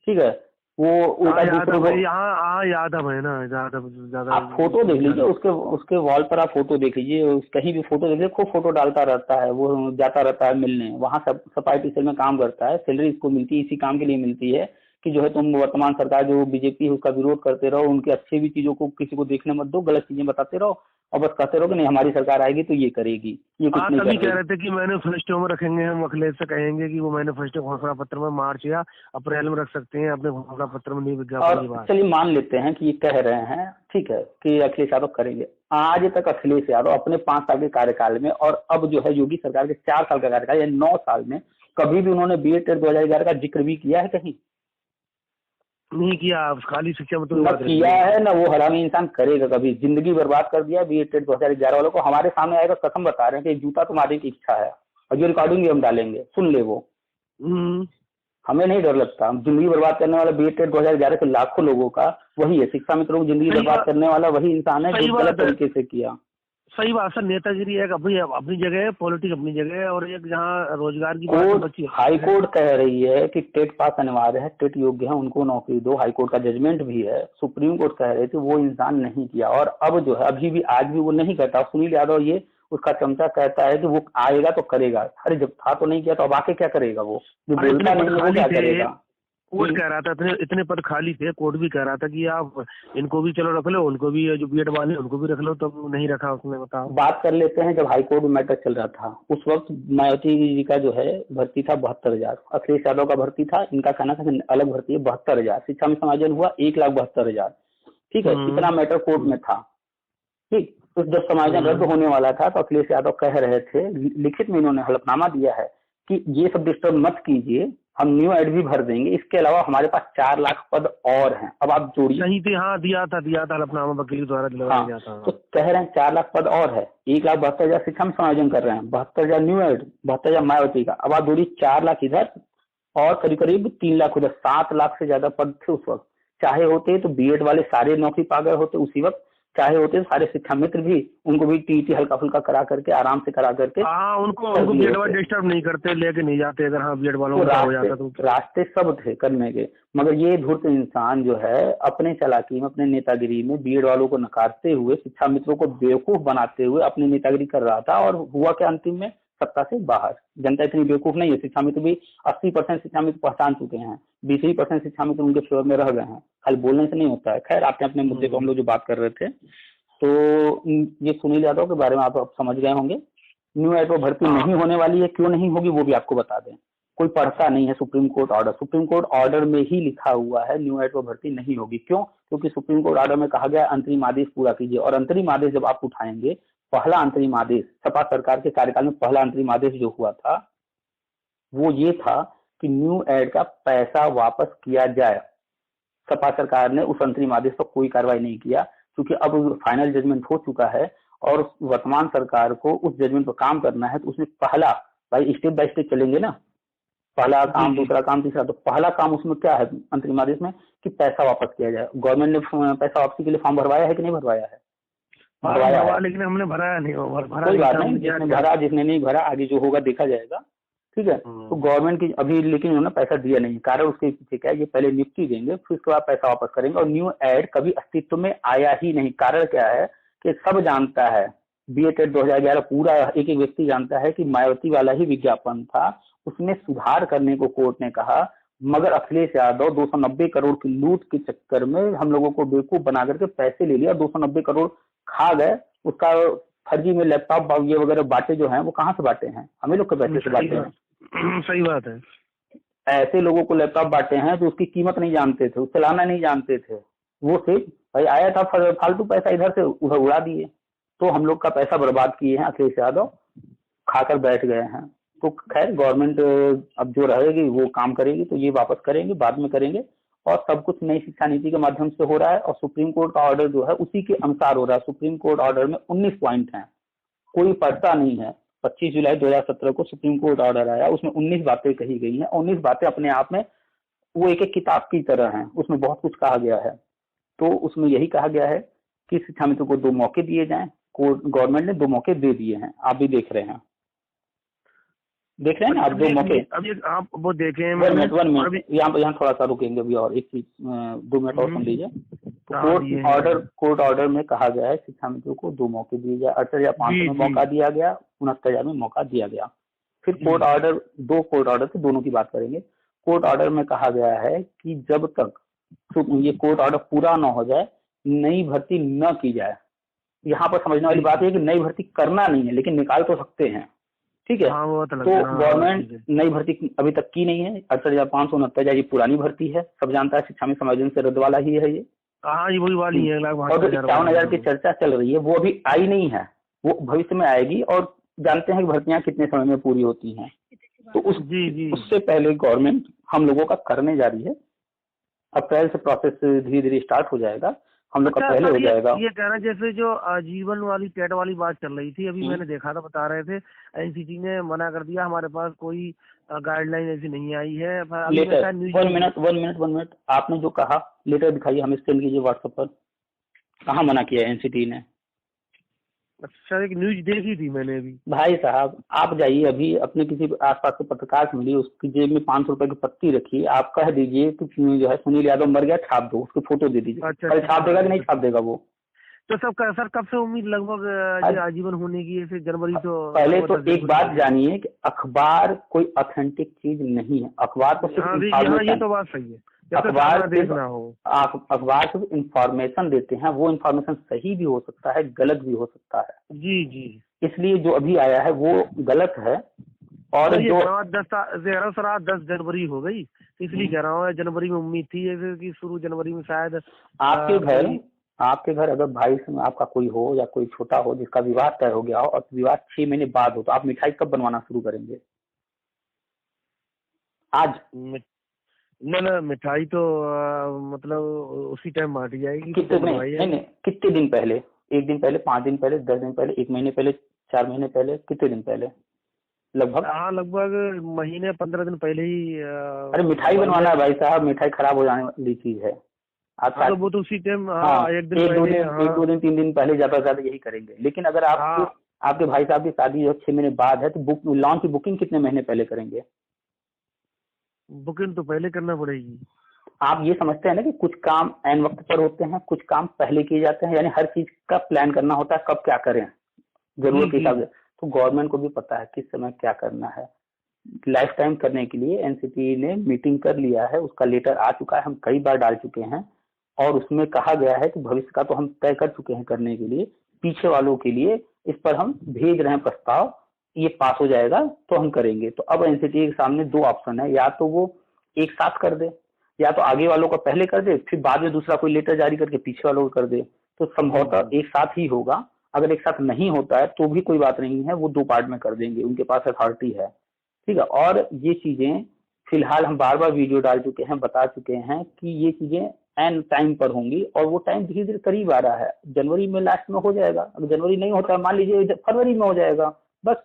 ठीक है। वो उल्टा दूसरों को यहाँ यादव है ना, ज्यादा आप फोटो देख लीजिए, उसके वॉल पर आप फोटो देख लीजिए, कहीं भी फोटो देख लीजिए, खूब फोटो डालता रहता है, वो जाता रहता है मिलने, वहाँ सब सपा आईटी सेल में काम करता है। सैलरी इसको मिलती है, इसी काम के लिए मिलती है कि जो है तुम वर्तमान सरकार जो बीजेपी है उसका विरोध करते रहो, उनकी अच्छी भी चीजों को किसी को देखने मत दो, गलत चीजें बताते रहो और बस कहते रहो कि नहीं हमारी सरकार आएगी तो ये करेगी, ये कुछ नहीं तभी करेगी। कह रहे थे कि मैनिफेस्टो में रखेंगे, हम अखिलेश से कहेंगे कि वो मैनिफेस्टो घोषणा पत्र में मार्च या अप्रैल में रख सकते हैं अपने घोषणा पत्र में, नहीं विज्ञापन की बात। चलिए मान लेते हैं कि ये कह रहे हैं, ठीक है, कि अखिलेश यादव करेंगे। आज तक अखिलेश यादव अपने 5 साल के कार्यकाल में और अब जो है योगी सरकार के 4 साल का कार्यकाल या 9 साल में कभी भी उन्होंने BED टेट 2011 का जिक्र भी किया है? कहीं नहीं किया, खाली शिक्षा में तो न किया है, न वो हरामी इंसान करेगा कभी। जिंदगी बर्बाद कर दिया BED टेट 2011 वालों को। हमारे सामने आएगा, कसम बता रहे हैं कि जूता तुम्हारे की इच्छा है और ये रिकॉर्डिंग भी हम डालेंगे, सुन ले वो। हमें नहीं डर लगता। जिंदगी बर्बाद करने वाला BED टेट 2011 के लाखों लोगों का वही है। शिक्षा मित्रों की जिंदगी बर्बाद करने वाला वही इंसान है जो गलत तरीके से किया। सही बात सर, नेतागिरी एक अपनी जगह है, पॉलिटिक्स अपनी जगह है, और एक जहाँ रोजगार की बात हाई कोर्ट कह रही है कि टेट पास अनिवार्य है, टेट योग्य है, उनको नौकरी दो। हाई कोर्ट का जजमेंट भी है। सुप्रीम कोर्ट कह रहे थे वो इंसान नहीं किया, और अब जो है अभी भी आज भी वो नहीं करता। सुनील यादव ये उसका चमचा कहता है कि वो आएगा तो करेगा। अरे जब था तो नहीं किया तो अब आके क्या करेगा? वो जो बोलता नहीं है वो क्या करेगा? कोर्ट कह रहा था इतने पद खाली थे, कोर्ट भी कह रहा था कि आप इनको भी चलो रख लो, उनको भी जो BED वाले उनको भी रख लो, तब नहीं रखा उसने। बताओ, बात कर लेते हैं जब हाई कोर्ट में मैटर चल रहा था उस वक्त मायावती जी का जो है भर्ती था 72,000, अखिलेश यादव का भर्ती था, इनका कहना था अलग भर्ती है 72,000, शिक्षा में समायोजन हुआ 1,72,000, ठीक है। इतना मैटर कोर्ट में था, ठीक। तो जब समायोजन रद्द होने वाला था तो अखिलेश यादव कह रहे थे, लिखित में इन्होंने हलफनामा दिया है कि ये सब डिस्टर्ब मत कीजिए, हम न्यू एड भी भर देंगे, इसके अलावा हमारे पास 4 लाख पद और हैं। अब आप जोड़िए। सही थे, हाँ दिया था हलफनामा वकील द्वारा दिलवाया गया था। तो कह रहे हैं 4 लाख पद और है, 1,72,000 शिक्षा में समायोजन कर रहे हैं, 72,000 न्यू एड, 72,000 मायावती का। अब आप जोड़िए 4 लाख इधर और करीब करीब 3 लाख उधर, 7 लाख से ज्यादा पद थे उस वक्त। चाहे होते तो BED वाले सारे नौकरी पा गए होते उसी वक्त, चाहे होते सारे शिक्षा मित्र भी, उनको भी TET हल्का फुल्का करा करके आराम से करा करके, उनको BED वाले डिस्टर्ब नहीं करते, लेके नहीं जाते। अगर हाँ BED वालों को हो जाता तो रास्ते सब थे करने के। मगर ये धूर्त इंसान जो है अपने चालाकी में, अपने नेतागिरी में BED वालों को नकारते हुए, शिक्षा मित्रों को बेवकूफ बनाते हुए अपनी नेतागिरी कर रहा था। और हुआ क्या अंतिम में? सत्ता से बाहर। जनता इतनी बेवकूफ नहीं है, शिक्षा मित्र भी 80% शिक्षा मित्र पहचान चुके हैं, 20% शिक्षा मित्र उनके फेवर में रह गए हैं। खाली बोलने से नहीं होता है। खैर, आपने अपने मुद्दे को, हम लोग जो बात कर रहे थे, तो ये सुनील यादव के बारे में आप समझ गए होंगे। न्यू एड भर्ती नहीं होने वाली है, क्यों नहीं होगी वो भी आपको बता दें। कोई पढ़ता नहीं है supreme court order, supreme court order में ही लिखा हुआ है न्यू एड भर्ती नहीं होगी। क्यों? क्योंकि सुप्रीम कोर्ट ऑर्डर में कहा गया अंतरिम आदेश पूरा कीजिए, और अंतरिम आदेश जब आप उठाएंगे, पहला अंतरिम आदेश सपा सरकार के कार्यकाल में पहला अंतरिम आदेश जो हुआ था वो ये था कि न्यू एड का पैसा वापस किया जाए। सपा सरकार ने उस अंतरिम आदेश पर कोई कार्रवाई नहीं किया, क्योंकि अब फाइनल जजमेंट हो चुका है और वर्तमान सरकार को उस जजमेंट पर काम करना है। तो उसमें पहला, भाई स्टेप बाय स्टेप चलेंगे ना, पहला काम, दूसरा काम, तीसरा। तो पहला काम उसमें क्या है अंतरिम आदेश में कि पैसा वापस किया जाए। गवर्नमेंट ने पैसा वापसी के लिए फॉर्म भरवाया है कि नहीं भरवाया है? भरवाया है, लेकिन हमने भराया नहीं। कोई बात नहीं, जिसने भरा जिसने नहीं भरा आगे जो होगा देखा जाएगा, ठीक है। तो गवर्नमेंट की अभी लेकिन उन्होंने पैसा दिया नहीं। कारण उसके पीछे क्या है, ये पहले नियुक्ति देंगे फिर उसके बाद पैसा वापस करेंगे, और न्यू एड कभी अस्तित्व में आया ही नहीं। कारण क्या है कि सब जानता है, BED टेट 2011 पूरा एक एक व्यक्ति जानता है कि मायावती वाला ही विज्ञापन था, उसमें सुधार करने को कोर्ट ने कहा। मगर अखिलेश यादव 290 करोड़ की लूट के चक्कर में हम लोगों को बेवकूफ बना करके पैसे ले लिया, 290 करोड़ खा गए। उसका फर्जी में लैपटॉप ये वगैरह बांटे जो हैं वो कहाँ से बांटे हैं? हमें लोग के पैसे से बांटे हैं। सही बात है। ऐसे लोगों को लैपटॉप बांटे हैं जो उसकी कीमत नहीं जानते थे, उसको चलाना नहीं जानते थे। वो सिर्फ भाई आया था, फालतू पैसा इधर से उधर उड़ा दिए, तो हम लोग का पैसा बर्बाद किए हैं। अखिलेश यादव खाकर बैठ गए हैं। तो खैर गवर्नमेंट अब जो रहेगी वो काम करेगी, तो ये वापस करेंगे, बाद में करेंगे। और सब कुछ नई शिक्षा नीति के माध्यम से हो रहा है, और सुप्रीम कोर्ट का ऑर्डर जो है उसी के अनुसार हो रहा है। सुप्रीम कोर्ट ऑर्डर में 19 पॉइंट हैं, कोई पढ़ता नहीं है। 25 जुलाई 2017 को सुप्रीम कोर्ट ऑर्डर आया, उसमें 19 बातें कही गई हैं। 19 बातें अपने आप में वो एक एक किताब की तरह हैं, उसमें बहुत कुछ कहा गया है। तो उसमें यही कहा गया है कि शिक्षा मित्रों को 2 मौके दिए जाएं। गवर्नमेंट ने 2 मौके दे दिए हैं, आप भी देख रहे हैं ना आप 2 मौके। अभी आप वो देखें, 1 मिनट यहाँ थोड़ा सा रुकेंगे अभी, और एक चीज 2 मिनट और सुन लीजिए। तो कोर्ट ऑर्डर में कहा गया है शिक्षा मित्रों को 2 मौके दिए जाए। 68,500 में मौका दिया गया, 69,000 में मौका दिया गया। फिर कोर्ट ऑर्डर, 2 कोर्ट ऑर्डर थे, दोनों की बात करेंगे। कोर्ट ऑर्डर में कहा गया है कि जब तक ये कोर्ट ऑर्डर पूरा न हो जाए, नई भर्ती न की जाए। यहाँ पर समझने वाली बात है कि नई भर्ती करना नहीं है, लेकिन निकाल तो सकते हैं, ठीक है। तो गवर्नमेंट नई भर्ती अभी तक की नहीं है। 68,500 69,000 ये पुरानी भर्ती है, सब जानता है, शिक्षा में समायोजन से रद्द वाला ही है ये। हाँ, ये वही वाली है। और 51,000 की चर्चा चल रही है, वो अभी आई नहीं है, वो भविष्य में आएगी। और जानते हैं कि भर्तियां कितने समय में पूरी होती हैं, तो उससे पहले गवर्नमेंट हम लोगों का करने जा रही है। अप्रैल से प्रोसेस धीरे धीरे स्टार्ट हो जाएगा, हम लोग का पहले हो जाएगा। ये कहना, जैसे जो आजीवन वाली टेट वाली बात चल रही थी, अभी मैंने देखा था, बता रहे थे एनसीटी ने मना कर दिया, हमारे पास कोई गाइडलाइन ऐसी नहीं आई है। लेटर 1 मिनट आपने जो कहा, लेटर दिखाइए, हमें सेंड कीजिए व्हाट्सएप पर। कहाँ मना किया एनसीटी ने? अच्छा, एक न्यूज देखी थी मैंने अभी। भाई साहब, आप जाइए अभी अपने किसी आसपास के पत्रकार से मिलिए, उसकी जेब में 500 रुपए की पत्ती रखिए, आप कह दीजिए कि जो है सुनील यादव मर गया, छाप दो, उसकी फोटो दे दीजिए। अच्छा, छाप देगा कि नहीं छाप देगा वो? तो सर कब से उम्मीद लगभग आजीवन होने की? फिर जनवरी तो पहले तो एक बात जानिए कि अखबार कोई ऑथेंटिक चीज नहीं है। अखबार तो सिर्फ ये तो बात सही है, अखबार सिर्फ इंफॉर्मेशन देते हैं। वो इंफॉर्मेशन सही भी हो सकता है, गलत भी हो सकता है। जी। इसलिए जो अभी आया है वो गलत है। और जो 10 जनवरी हो गई, इसलिए कह रहा हूँ, जनवरी में उम्मीद थी कि शुरू जनवरी में शायद आपके घर अगर भाई में आपका कोई हो या कोई छोटा हो जिसका विवाह तय हो गया हो, और विवाह 6 महीने बाद हो, तो आप मिठाई कब बनवाना शुरू करेंगे? आज? ना, मिठाई तो मतलब उसी टाइम बांटी जाएगी। कितने दिन पहले? 1 दिन पहले, 5 दिन पहले, 10 दिन पहले, 1 महीने पहले, 4 महीने पहले, कितने दिन पहले? लगभग महीने 15 दिन पहले ही। अरे मिठाई बनवाना है भाई साहब, मिठाई खराब हो जाने वाली चीज है। तो वो तो उसी टाइम, 1-2 दिन 3 दिन पहले ज्यादा से ज्यादा यही करेंगे। लेकिन अगर आपके भाई साहब की शादी जो 6 महीने बाद है, तो लॉन्च की बुकिंग कितने महीने पहले करेंगे? बुकिंग तो पहले करना पड़ेगी। आप ये समझते हैं ना कि कुछ काम ऐन वक्त पर होते हैं, कुछ काम पहले किए जाते हैं, यानी हर चीज का प्लान करना होता है, कब क्या करें जरूरत के हिसाब से। तो गवर्नमेंट को भी पता है किस समय क्या करना है। लाइफ टाइम करने के लिए एनसीटी ने मीटिंग कर लिया है, उसका लेटर आ चुका है, हम कई बार डाल चुके हैं। और उसमें कहा गया है कि भविष्य का तो हम तय कर चुके हैं करने के लिए, पीछे वालों के लिए इस पर हम भेज रहे हैं प्रस्ताव, ये पास हो जाएगा तो हम करेंगे। तो अब एनसीटी के सामने 2 ऑप्शन है, या तो वो एक साथ कर दे, या तो आगे वालों का पहले कर दे, फिर बाद में दूसरा कोई लेटर जारी करके पीछे वालों को कर दे। तो संभवतः एक साथ ही होगा। अगर एक साथ नहीं होता है तो भी कोई बात नहीं है, वो 2 पार्ट में कर देंगे, उनके पास अथॉरिटी है, ठीक है। और ये चीजें फिलहाल हम बार बार वीडियो डाल चुके हैं, बता चुके हैं कि ये चीजें एन टाइम पर होंगी, और वो टाइम धीरे धीरे करीब आ रहा है। जनवरी में लास्ट में हो जाएगा। अगर जनवरी नहीं होता, मान लीजिए फरवरी में हो जाएगा बस।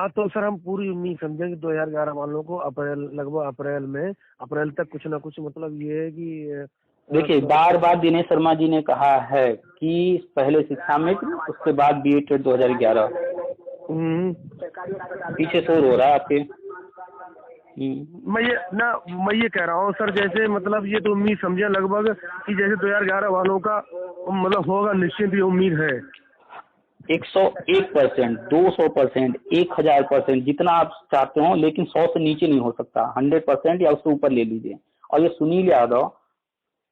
तो सर हम पूरी उम्मीद समझेंगे 2011 वालों को लगभग अप्रैल तक कुछ ना कुछ, मतलब ये है कि देखिए, बार बार दिनेश शर्मा जी ने कहा है कि पहले शिक्षा मित्र, उसके बाद BET 2011। पीछे शोर हो रहा है आपके। मैं ये कह रहा हूँ सर, जैसे मतलब ये तो उम्मीद समझे लगभग कि जैसे 2011 वालों का मतलब होगा, निश्चित ये उम्मीद है। 101%, 200%, 1000%, जितना आप चाहते हो, लेकिन 100 से नीचे नहीं हो सकता। 100% या उससे ऊपर ले लीजिए। और ये सुनील यादव,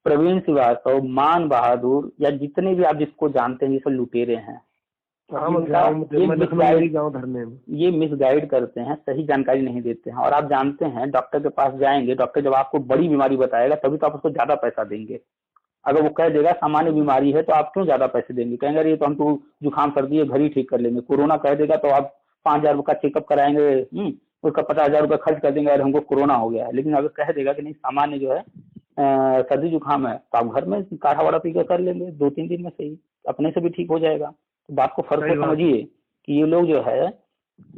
प्रवीण श्रीवास्तव, मान बहादुर, या जितने भी आप जिसको जानते हैं, ये सब लुटेरे हैं। हाँ मैं गया हूँ, मैं लखनऊ में भी गया हूँ धरने में। ये मिसगाइड करते हैं, सही जानकारी नहीं देते हैं। और आप जानते हैं डॉक्टर के पास जाएंगे, डॉक्टर जब आपको बड़ी बीमारी बताएगा तभी तो आप उसको ज्यादा पैसा देंगे। अगर वो कह देगा सामान्य बीमारी है तो आप क्यों ज्यादा पैसे देंगे, कहेंगे अरे ये तो हम तो जुकाम सर्दी है घर ही ठीक कर लेंगे। कोरोना कह देगा तो आप 5,000 का चेकअप कराएंगे, उसका 50,000 रुपया खर्च कर देंगे, अरे हमको कोरोना हो गया है। लेकिन अगर कह देगा कि नहीं सामान्य जो है सर्दी जुकाम है तो आप घर में काढ़ा वाड़ा पी कर लेंगे, 2-3 दिन में सही अपने से भी ठीक हो जाएगा। तो बात को फर्क को समझिए कि ये लोग जो है,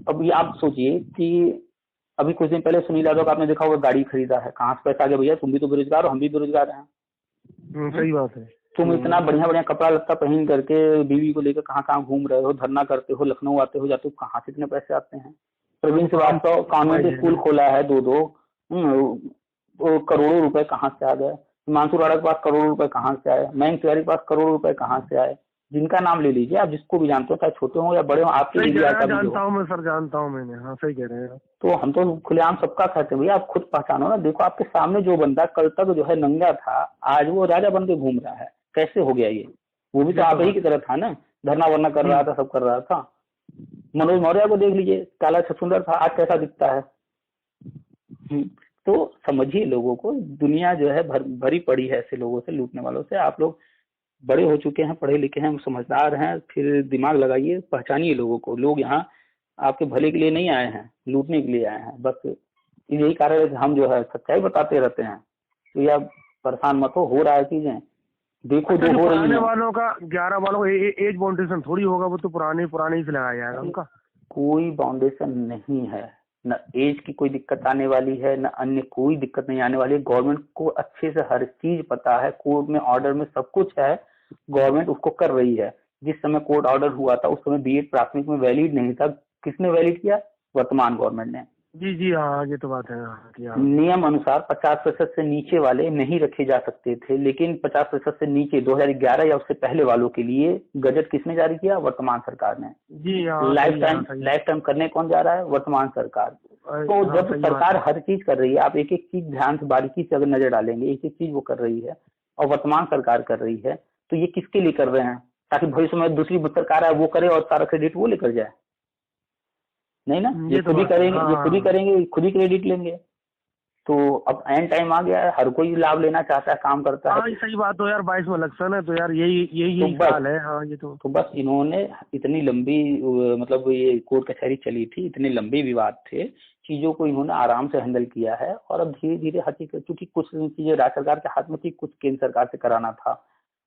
अब ये आप सोचिए कि अभी कुछ दिन पहले सुनील यादव का आपने देखा होगा गाड़ी खरीदा है, कहाँ से पैसा आ गया भैया, तुम भी तो बेरोजगार हो हम भी बेरोजगार हैं। सही बात है। तुम इतना बढ़िया बढ़िया कपड़ा लत्ता पहन करके बीवी को लेकर कहाँ कहाँ घूम रहे हो, धरना करते हो, लखनऊ आते हो जाते हो, कहाँ से इतने पैसे आते हैं। प्रवीण श्रीवास्तव कॉन्वेंट स्कूल खोला है 2-2 करोड़ों रुपए कहाँ से आ गए। हिमांशु राणा के पास करोड़ों रुपए कहाँ से आए, मयंक तिवारी के पास करोड़ों रुपए कहाँ से आए। जिनका नाम ले लीजिए आप, जिसको भी जानते हो, चाहे छोटे हो या बड़े हो, आपके जानता हूँ मैं सर, जानता हूँ मैंने। हाँ सही कह रहे हैं। तो हम तो खुलेआम सबका कहते हैं भैया आप खुद पहचानो ना। देखो आपके सामने जो बंदा कल तक जो है नंगा था, आज वो राजा बन के घूम रहा है, कैसे हो गया ये? वो भी तो आप ही की तरह था ना, धरना वरना कर रहा था, सब कर रहा था। मनोज मौर्य को देख लीजिए, काला सुंदर था, आज कैसा दिखता है। तो समझिए लोगों को, दुनिया जो है भरी पड़ी है ऐसे लोगों से, लूटने वालों से। आप लोग बड़े हो चुके हैं, पढ़े लिखे हैं, समझदार हैं, फिर दिमाग लगाइए, पहचानिए लोगों को। लोग यहाँ आपके भले के लिए नहीं आए हैं, लूटने के लिए आए हैं। बस यही कारण है कि हम जो है सच्चाई बताते रहते हैं। तो या परेशान मत हो रहा है चीजें, देखो जो हो रही है। वालों का 11 वालों का एज बाउंडेशन थोड़ी होगा, वो तो पुराने ही से लगाया जाएगा। उनका कोई बाउंडेशन नहीं है, न एज की कोई दिक्कत आने वाली है, न अन्य कोई दिक्कत नहीं आने वाली है। गवर्नमेंट को अच्छे से हर चीज पता है, कोर्ट में ऑर्डर में सब कुछ है, गवर्नमेंट उसको कर रही है। जिस समय कोर्ट ऑर्डर हुआ था उस समय बीएड प्राथमिक में वैलिड नहीं था, किसने वैलिड किया? वर्तमान गवर्नमेंट ने। जी हाँ ये तो बात है। नियम अनुसार 50% से नीचे वाले नहीं रखे जा सकते थे, लेकिन 50% से नीचे 2011 या उससे पहले वालों के लिए गजट किसने जारी किया? वर्तमान सरकार ने। जी हाँ। लाइफ टाइम करने कौन जा रहा है? वर्तमान सरकार। तो जब सरकार हर चीज कर रही है, आप एक एक चीज ध्यान से बारीकी से अगर नजर डालेंगे, एक एक चीज वो कर रही है और वर्तमान सरकार कर रही है, तो ये किसके लिए कर रहे हैं? ताकि भविष्य में दूसरी सरकार है वो करे और सारा क्रेडिट वो लेकर जाए? नहीं ना, ये खुद ही करेंगे, ये खुद ही करेंगे, खुद ही क्रेडिट लेंगे। तो अब एंड टाइम आ गया है, हर कोई लाभ लेना चाहता है, काम करता है। सही बात हो यार, 22 में इलेक्शन है तो यार यही हाल है। हाँ ये तो बस इन्होंने इतनी लंबी मतलब ये कोर्ट कचहरी चली थी, इतने लंबे विवाद थे, चीजों को इन्होंने आराम से हैंडल किया है। और अब धीरे धीरे हकीकत, क्योंकि कुछ चीजें राज्य सरकार के हाथ में थी, कुछ केंद्र सरकार से कराना था,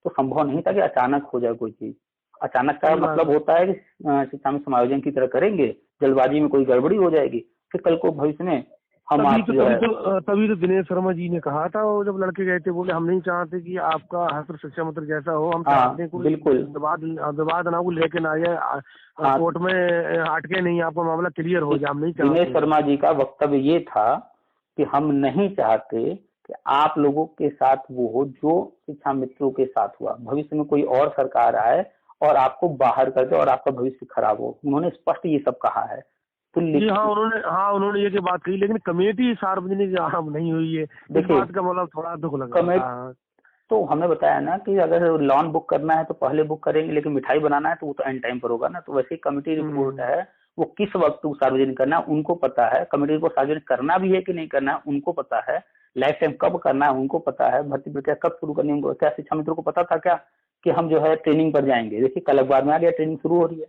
तो संभव नहीं था कि अचानक हो जाए कोई चीज। अचानक का मतलब होता है कि शिक्षा में समायोजन की तरह करेंगे, जल्दबाजी में कोई गड़बड़ी हो जाएगी, फिर कल को भविष्य में हम तभी तो दिनेश शर्मा जी ने कहा था, वो जब लड़के गए थे, बोले हम नहीं चाहते कि आपका हस्त्र शिक्षा मंत्री जैसा हो, हम चाहते हैं बिल्कुल विवाद ना को लेके ना आए, कोर्ट में हटके नहीं, आपका मामला क्लियर हो जाए, हम नहीं चाहते। दिनेश शर्मा जी का वक्तव्य ये था कि हम नहीं चाहते कि आप लोगों के साथ वो हो जो शिक्षा मित्रों के साथ हुआ, भविष्य में कोई और सरकार आए और आपको बाहर कर दे और आपका भविष्य खराब हो। उन्होंने स्पष्ट ये सब कहा है। तो उन्होंने ये की बात कही, लेकिन कमेटी सार्वजनिक नहीं हुई है, इस बात का मतलब थोड़ा दुख लगा। तो हमने बताया ना कि अगर लॉन बुक करना है तो पहले बुक करेंगे, लेकिन मिठाई बनाना है तो वो तो एंड टाइम पर होगा ना। तो वैसे ही कमेटी रिपोर्ट है, वो किस वक्त सार्वजनिक करना है उनको पता है, कमेटी को सार्वजनिक करना भी है कि नहीं करना है उनको पता है, लाइफ टाइम कब करना है उनको पता है, भर्ती प्रक्रिया कब शुरू करनी है उनको। क्या शिक्षा मित्रों को पता था क्या कि हम जो है ट्रेनिंग पर जाएंगे? देखिए कल अखबार में आ गया, ट्रेनिंग शुरू हो रही है।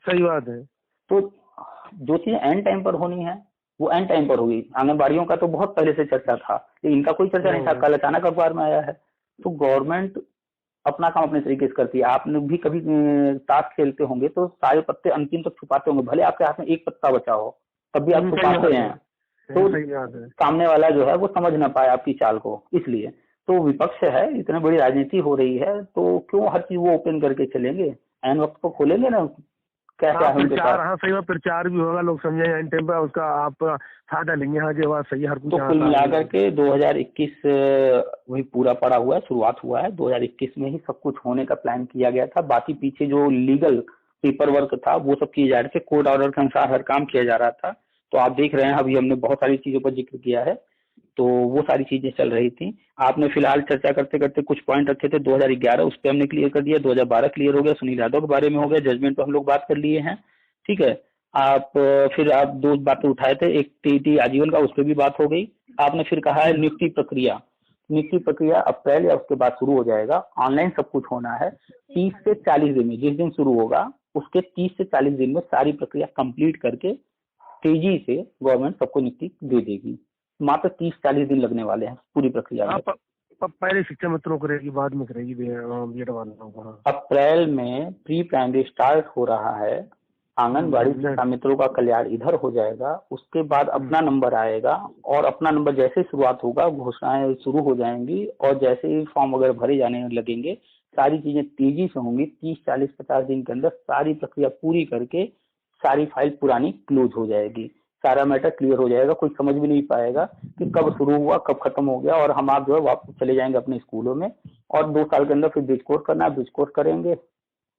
सही बात है। तो जो चीज एंड टाइम पर होनी है वो एंड टाइम पर होगी। आंगनबाड़ियों का तो बहुत पहले से चर्चा था, इनका कोई चर्चा नहीं था, कल अचानक अखबार में आया है। तो गवर्नमेंट अपना काम अपने तरीके से करती है। आपने भी कभी ताश खेलते होंगे तो सारे पत्ते अंतिम तक छुपाते होंगे, भले आपके हाथ में एक पत्ता बचा हो तब भी आप छुपाते हैं, तो सामने वाला जो है वो समझ ना पाए आपकी चाल को। इसलिए तो विपक्ष है, इतनी बड़ी राजनीति हो रही है, तो क्यों हर चीज वो ओपन करके चलेंगे? एन वक्त को खोलेंगे ना, क्या प्रचार भी होगा, लोग समझे एंड टाइम पर उसका आप फायदा लेंगे। हाँ जी बात सही है। हर कुछ तो कुल मिलाकर के 2021 वही पूरा पड़ा हुआ है, शुरुआत हुआ है। 2021 में ही सब कुछ होने का प्लान किया गया था। बाकी पीछे जो लीगल पेपर वर्क था वो सब किए जा रहे थे, कोर्ट ऑर्डर के अनुसार हर काम किया जा रहा था। तो आप देख रहे हैं अभी हमने बहुत सारी चीजों पर जिक्र किया है तो वो सारी चीजें चल रही थी। आपने फिलहाल चर्चा करते करते कुछ पॉइंट रखे थे 2011, उस पर हमने क्लियर कर दिया। 2012 क्लियर हो गया, सुनील यादव के बारे में हो गया, जजमेंट पर हम लोग बात कर लिए हैं। ठीक है। आप फिर आप दो बातें उठाए थे, एक टीटी आजीवन का, उस पर भी बात हो गई। आपने फिर कहा है नियुक्ति प्रक्रिया, नियुक्ति प्रक्रिया अप्रैल या उसके बाद शुरू हो जाएगा, ऑनलाइन सब कुछ होना है। 30 से 40 दिन में, जिस दिन शुरू होगा उसके 30 से 40 दिन में सारी प्रक्रिया कंप्लीट करके तेजी से गवर्नमेंट सबको नियुक्ति दे देगी। मात्र 30-40 दिन लगने वाले हैं पूरी प्रक्रिया में। पहले शिक्षा मित्रों करेगी, बाद में करेगी बीएड वालों को। अप्रैल में प्री प्राइमरी स्टार्ट हो रहा है, आंगनबाड़ी शिक्षा मित्रों का कल्याण इधर हो जाएगा, उसके बाद अपना नंबर आएगा, और अपना नंबर जैसे ही शुरुआत होगा घोषणाएं शुरू हो जाएंगी, और जैसे ही फॉर्म वगैरह भरे जाने लगेंगे सारी चीजें तेजी से होंगी। 30-40-50 दिन के अंदर सारी प्रक्रिया पूरी करके सारी फाइल पुरानी क्लोज हो जाएगी, सारा मैटर क्लियर हो जाएगा। कोई समझ भी नहीं पाएगा कि कब शुरू हुआ कब खत्म हो गया, और हम आप जो है वापस चले जाएंगे अपने स्कूलों में। और 2 साल के अंदर फिर ब्रिज कोर्स करना है, ब्रिज कोर्स करेंगे,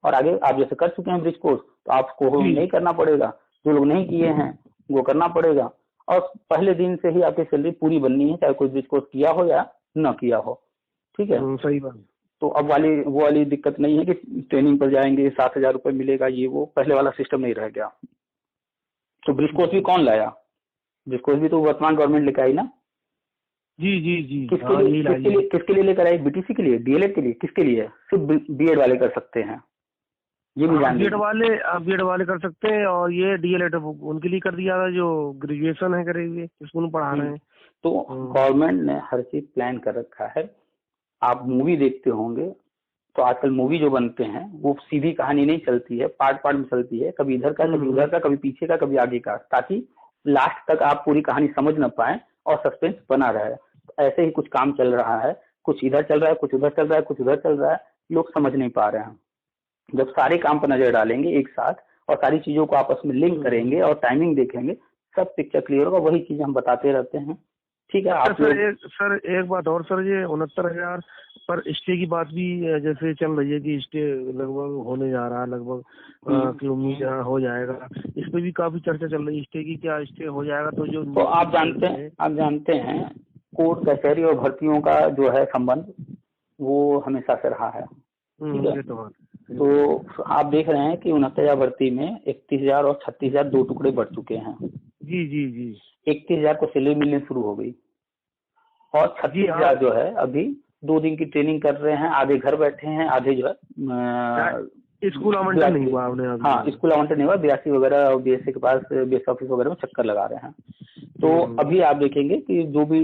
और आगे आप जैसे कर चुके हैं ब्रिज कोर्स, तो आपको नहीं करना पड़ेगा, जो लोग नहीं किए हैं वो करना पड़ेगा। और पहले दिन से ही आपकी सैलरी पूरी बननी है, चाहे कोई ब्रिज कोर्स किया हो या न किया हो। ठीक है, सही बात। तो अब वो वाली दिक्कत नहीं है कि ट्रेनिंग पर जाएंगे 7,000 रुपए मिलेगा, ये वो पहले वाला सिस्टम नहीं रह गया। तो ब्रिज कोर्स भी कौन लाया? ब्रिज कोर्स भी तो वर्तमान गवर्नमेंट लेकर आई ना। जी जी जी। किसके लिए लेकर आई? बीटीसी के लिए, डीएलएड के लिए, किसके लिए? सिर्फ बीएड वाले कर सकते हैं, ये भी जान बीएड वाले कर सकते हैं, और ये डीएलएड उनके लिए कर दिया था जो ग्रेजुएशन है करे हुए, स्कूल में पढ़ा रहे हैं। तो गवर्नमेंट ने हर चीज प्लान कर रखा है। आप मूवी देखते होंगे तो आजकल मूवी जो बनते हैं वो सीधी कहानी नहीं चलती है, पार्ट पार्ट में चलती है, कभी इधर का कभी उधर का, कभी पीछे का कभी आगे का, ताकि लास्ट तक आप पूरी कहानी समझ न पाए और सस्पेंस बना रहे। ऐसे ही कुछ काम चल रहा है, कुछ इधर चल रहा है, कुछ उधर चल रहा है, कुछ उधर चल रहा है, लोग समझ नहीं पा रहे हैं। जब सारे काम पर नजर डालेंगे एक साथ और सारी चीजों को आपस में लिंक करेंगे और टाइमिंग देखेंगे, सब पिक्चर क्लियर होगा। वही चीज हम बताते रहते हैं। ठीक है। आप सर एक बात और सर, ये 69,000 पर स्टे की बात भी जैसे चल रही है कि स्टे लगभग होने जा रहा है, लगभग की उम्मीद हो जाएगा, इस पे भी काफी चर्चा चल रही है स्टे की। क्या स्टे हो जाएगा? तो आप जानते हैं कोर्ट कचहरी और भर्तियों का जो है संबंध वो हमेशा से रहा है। तो आप देख रहे हैं कि 69,000 भर्ती में 31,000 और 36,000 दो टुकड़े बढ़ चुके हैं। जी जी जी। 31,000 को सैलरी मिलनी शुरू हो गई, और 36,000 जो है अभी 2 दिन की ट्रेनिंग कर रहे हैं, आधे घर बैठे हैं, आधे जो है स्कूल आवंटन नहीं हुआ आपने? हाँ, स्कूल आवंटन नहीं हुआ, 82 वगैरह और बीएससी के पास बीएस ऑफिस वगैरह में चक्कर लगा रहे हैं। तो अभी आप देखेंगे कि जो भी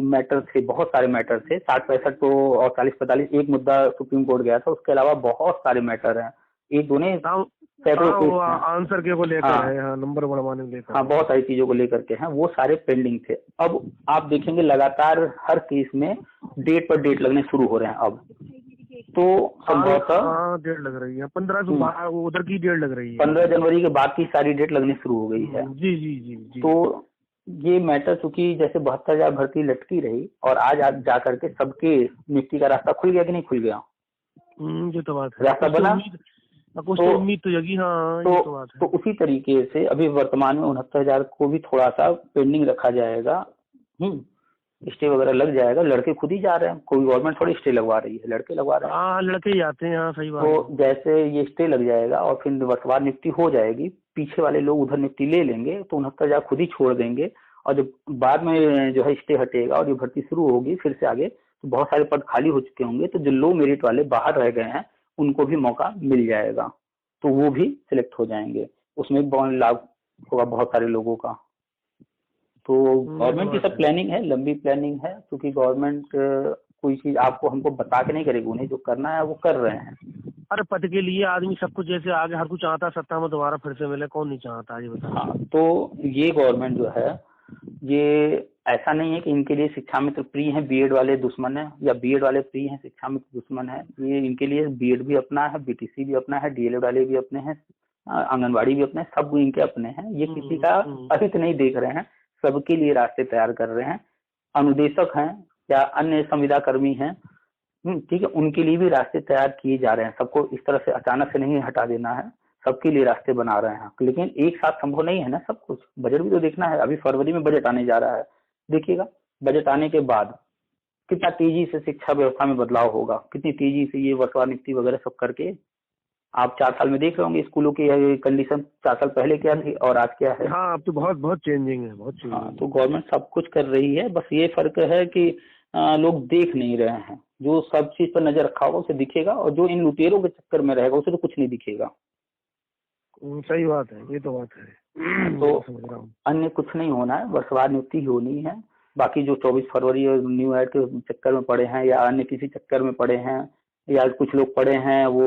मैटर थे, बहुत सारे मैटर थे, 60-65 तो और 40-45 एक मुद्दा सुप्रीम कोर्ट गया था, उसके अलावा बहुत सारे मैटर हैं, एक दो नहीं आंसर के को लेकर है, नंबर बढ़वाने लेकर, हाँ बहुत सारी चीजों को लेकर के हैं, वो सारे पेंडिंग थे। अब आप देखेंगे लगातार हर केस में डेट पर डेट लगने शुरू हो रहे हैं। अब तो संभवतः डेट लग रही है 15 उधर की डेट लग रही है, 15 जनवरी के बाद की सारी डेट लगनी शुरू हो गई है। जी जी जी जी। तो ये मैटर चूंकि जैसे 72,000 भर्ती लटकी रही और आज जा करके सबके नियुक्ति का रास्ता खुल गया कि नहीं खुल गया? ये तो बात है, रास्ता बना, कुछ तो उम्मीद तो जगी। हाँ, ये तो बात है। तो उसी तरीके से अभी वर्तमान में 69,000 को भी थोड़ा सा पेंडिंग रखा जाएगा, स्टे वगैरह लग जाएगा। लड़के खुद ही जा रहे हैं, कोई गवर्नमेंट थोड़ी स्टे लगवा रही है, लड़के लगवा रहे हैं। हाँ, लड़के ही आते हैं। हाँ, सही बात। तो जैसे ये स्टे लग जाएगा और फिर वर्षवार नियुक्ति हो जाएगी, पीछे वाले लोग उधर नियुक्ति ले लेंगे, तो 69,000 खुद ही छोड़ देंगे, और जब बाद में जो है स्टे हटेगा और ये भर्ती शुरू होगी फिर से आगे, तो बहुत सारे पद खाली हो चुके होंगे, तो जो लो मेरिट वाले बाहर रह गए हैं उनको भी मौका मिल जाएगा, तो वो भी सिलेक्ट हो जाएंगे। उसमें बहुत लाभ होगा बहुत सारे लोगों का। तो गवर्नमेंट की सब प्लानिंग है, लंबी प्लानिंग है, क्योंकि गवर्नमेंट कोई चीज आपको हमको बता के नहीं करेगी, उन्हें जो करना है वो कर रहे हैं। अरे पद के लिए आदमी सब कुछ जैसे आगे हर कुछ चाहता है सत्ता में दोबारा फिर से मिले, कौन नहीं चाहता ये बताओ। हाँ, तो ये गवर्नमेंट जो है ये ऐसा नहीं है कि इनके लिए शिक्षा मित्र प्रिय है, बीएड वाले दुश्मन है, या बीएड वाले प्रिय हैं शिक्षा मित्र दुश्मन है। ये इनके लिए बीएड भी अपना है, बीटीसी भी अपना है, डीएलएड वाले भी अपने हैं, आंगनबाड़ी भी अपने, सब इनके अपने हैं। ये किसी का अहित नहीं देख रहे हैं, सबके लिए रास्ते तैयार कर रहे हैं। अनुदेशक हैं या अन्य संविदा कर्मी हैं, ठीक है, उनके लिए भी रास्ते तैयार किए जा रहे हैं। सबको इस तरह से अचानक से नहीं हटा देना है, सबके लिए रास्ते बना रहे हैं, लेकिन एक साथ संभव नहीं है ना सब कुछ। बजट भी तो देखना है, अभी फरवरी में बजट आने जा रहा है, देखिएगा बजट आने के बाद कितना तेजी से शिक्षा व्यवस्था में बदलाव होगा, कितनी तेजी से ये वर्तमान नीति वगैरह सब करके आप 4 साल में देख रहे होंगे स्कूलों की कंडीशन 4 साल पहले क्या थी और आज क्या है। हाँ, अब तो बहुत बहुत चेंजिंग है, बहुत चेंजिंग हाँ, तो गवर्नमेंट सब कुछ कर रही है, बस ये फर्क है कि लोग देख नहीं रहे हैं। जो सब चीज पर नजर रखा होगा उसे दिखेगा, और जो इन लुटेरों के चक्कर में रहेगा उसे तो कुछ नहीं दिखेगा। सही बात है, ये तो बात है। तो समझ रहा हूँ। अन्य कुछ नहीं होना है, वर्षवार नियुक्ति ही होनी है। बाकी जो 24 फरवरी और न्यू ईयर के चक्कर में पड़े हैं या अन्य किसी चक्कर में पड़े हैं, या कुछ लोग पड़े हैं वो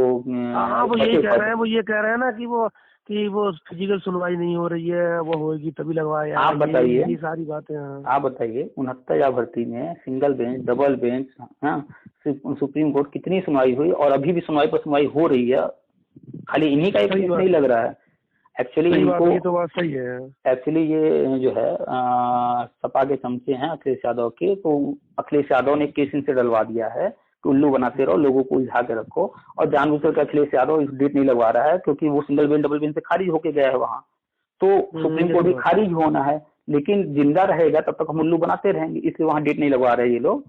हाँ, वो यही कह रहे हैं, वो ये कह रहे हैं ना कि वो फिजिकल सुनवाई नहीं हो रही है, वो होगी तभी लगवाए। आप बताइए, ये सारी बातें। आप बताइए 69 भर्ती में सिंगल बेंच, डबल बेंच, हाँ, सुप्रीम कोर्ट कितनी सुनवाई हुई, और अभी भी सुनवाई पर सुनवाई हो रही है। खाली इन्हीं का एक केस नहीं लग रहा है एक्चुअली इनको। ये तो बात सही है। एक्चुअली ये जो है सपा के चमचे हैं अखिलेश यादव के, तो अखिलेश यादव ने केस इनसे डलवा दिया है कि उल्लू बनाते रहो, लोगों को उलझा के रखो, और जानबूझकर के अखिलेश यादव इस डेट नहीं लगवा रहा है क्योंकि वो सिंगल बेंच डबल बेंच से खारिज होके गया है वहाँ, तो सुप्रीम कोर्ट भी खारिज होना है, लेकिन जिंदा रहेगा तब तक हम उल्लू बनाते रहेंगे, इसलिए वहाँ डेट नहीं लगवा रहे ये लोग।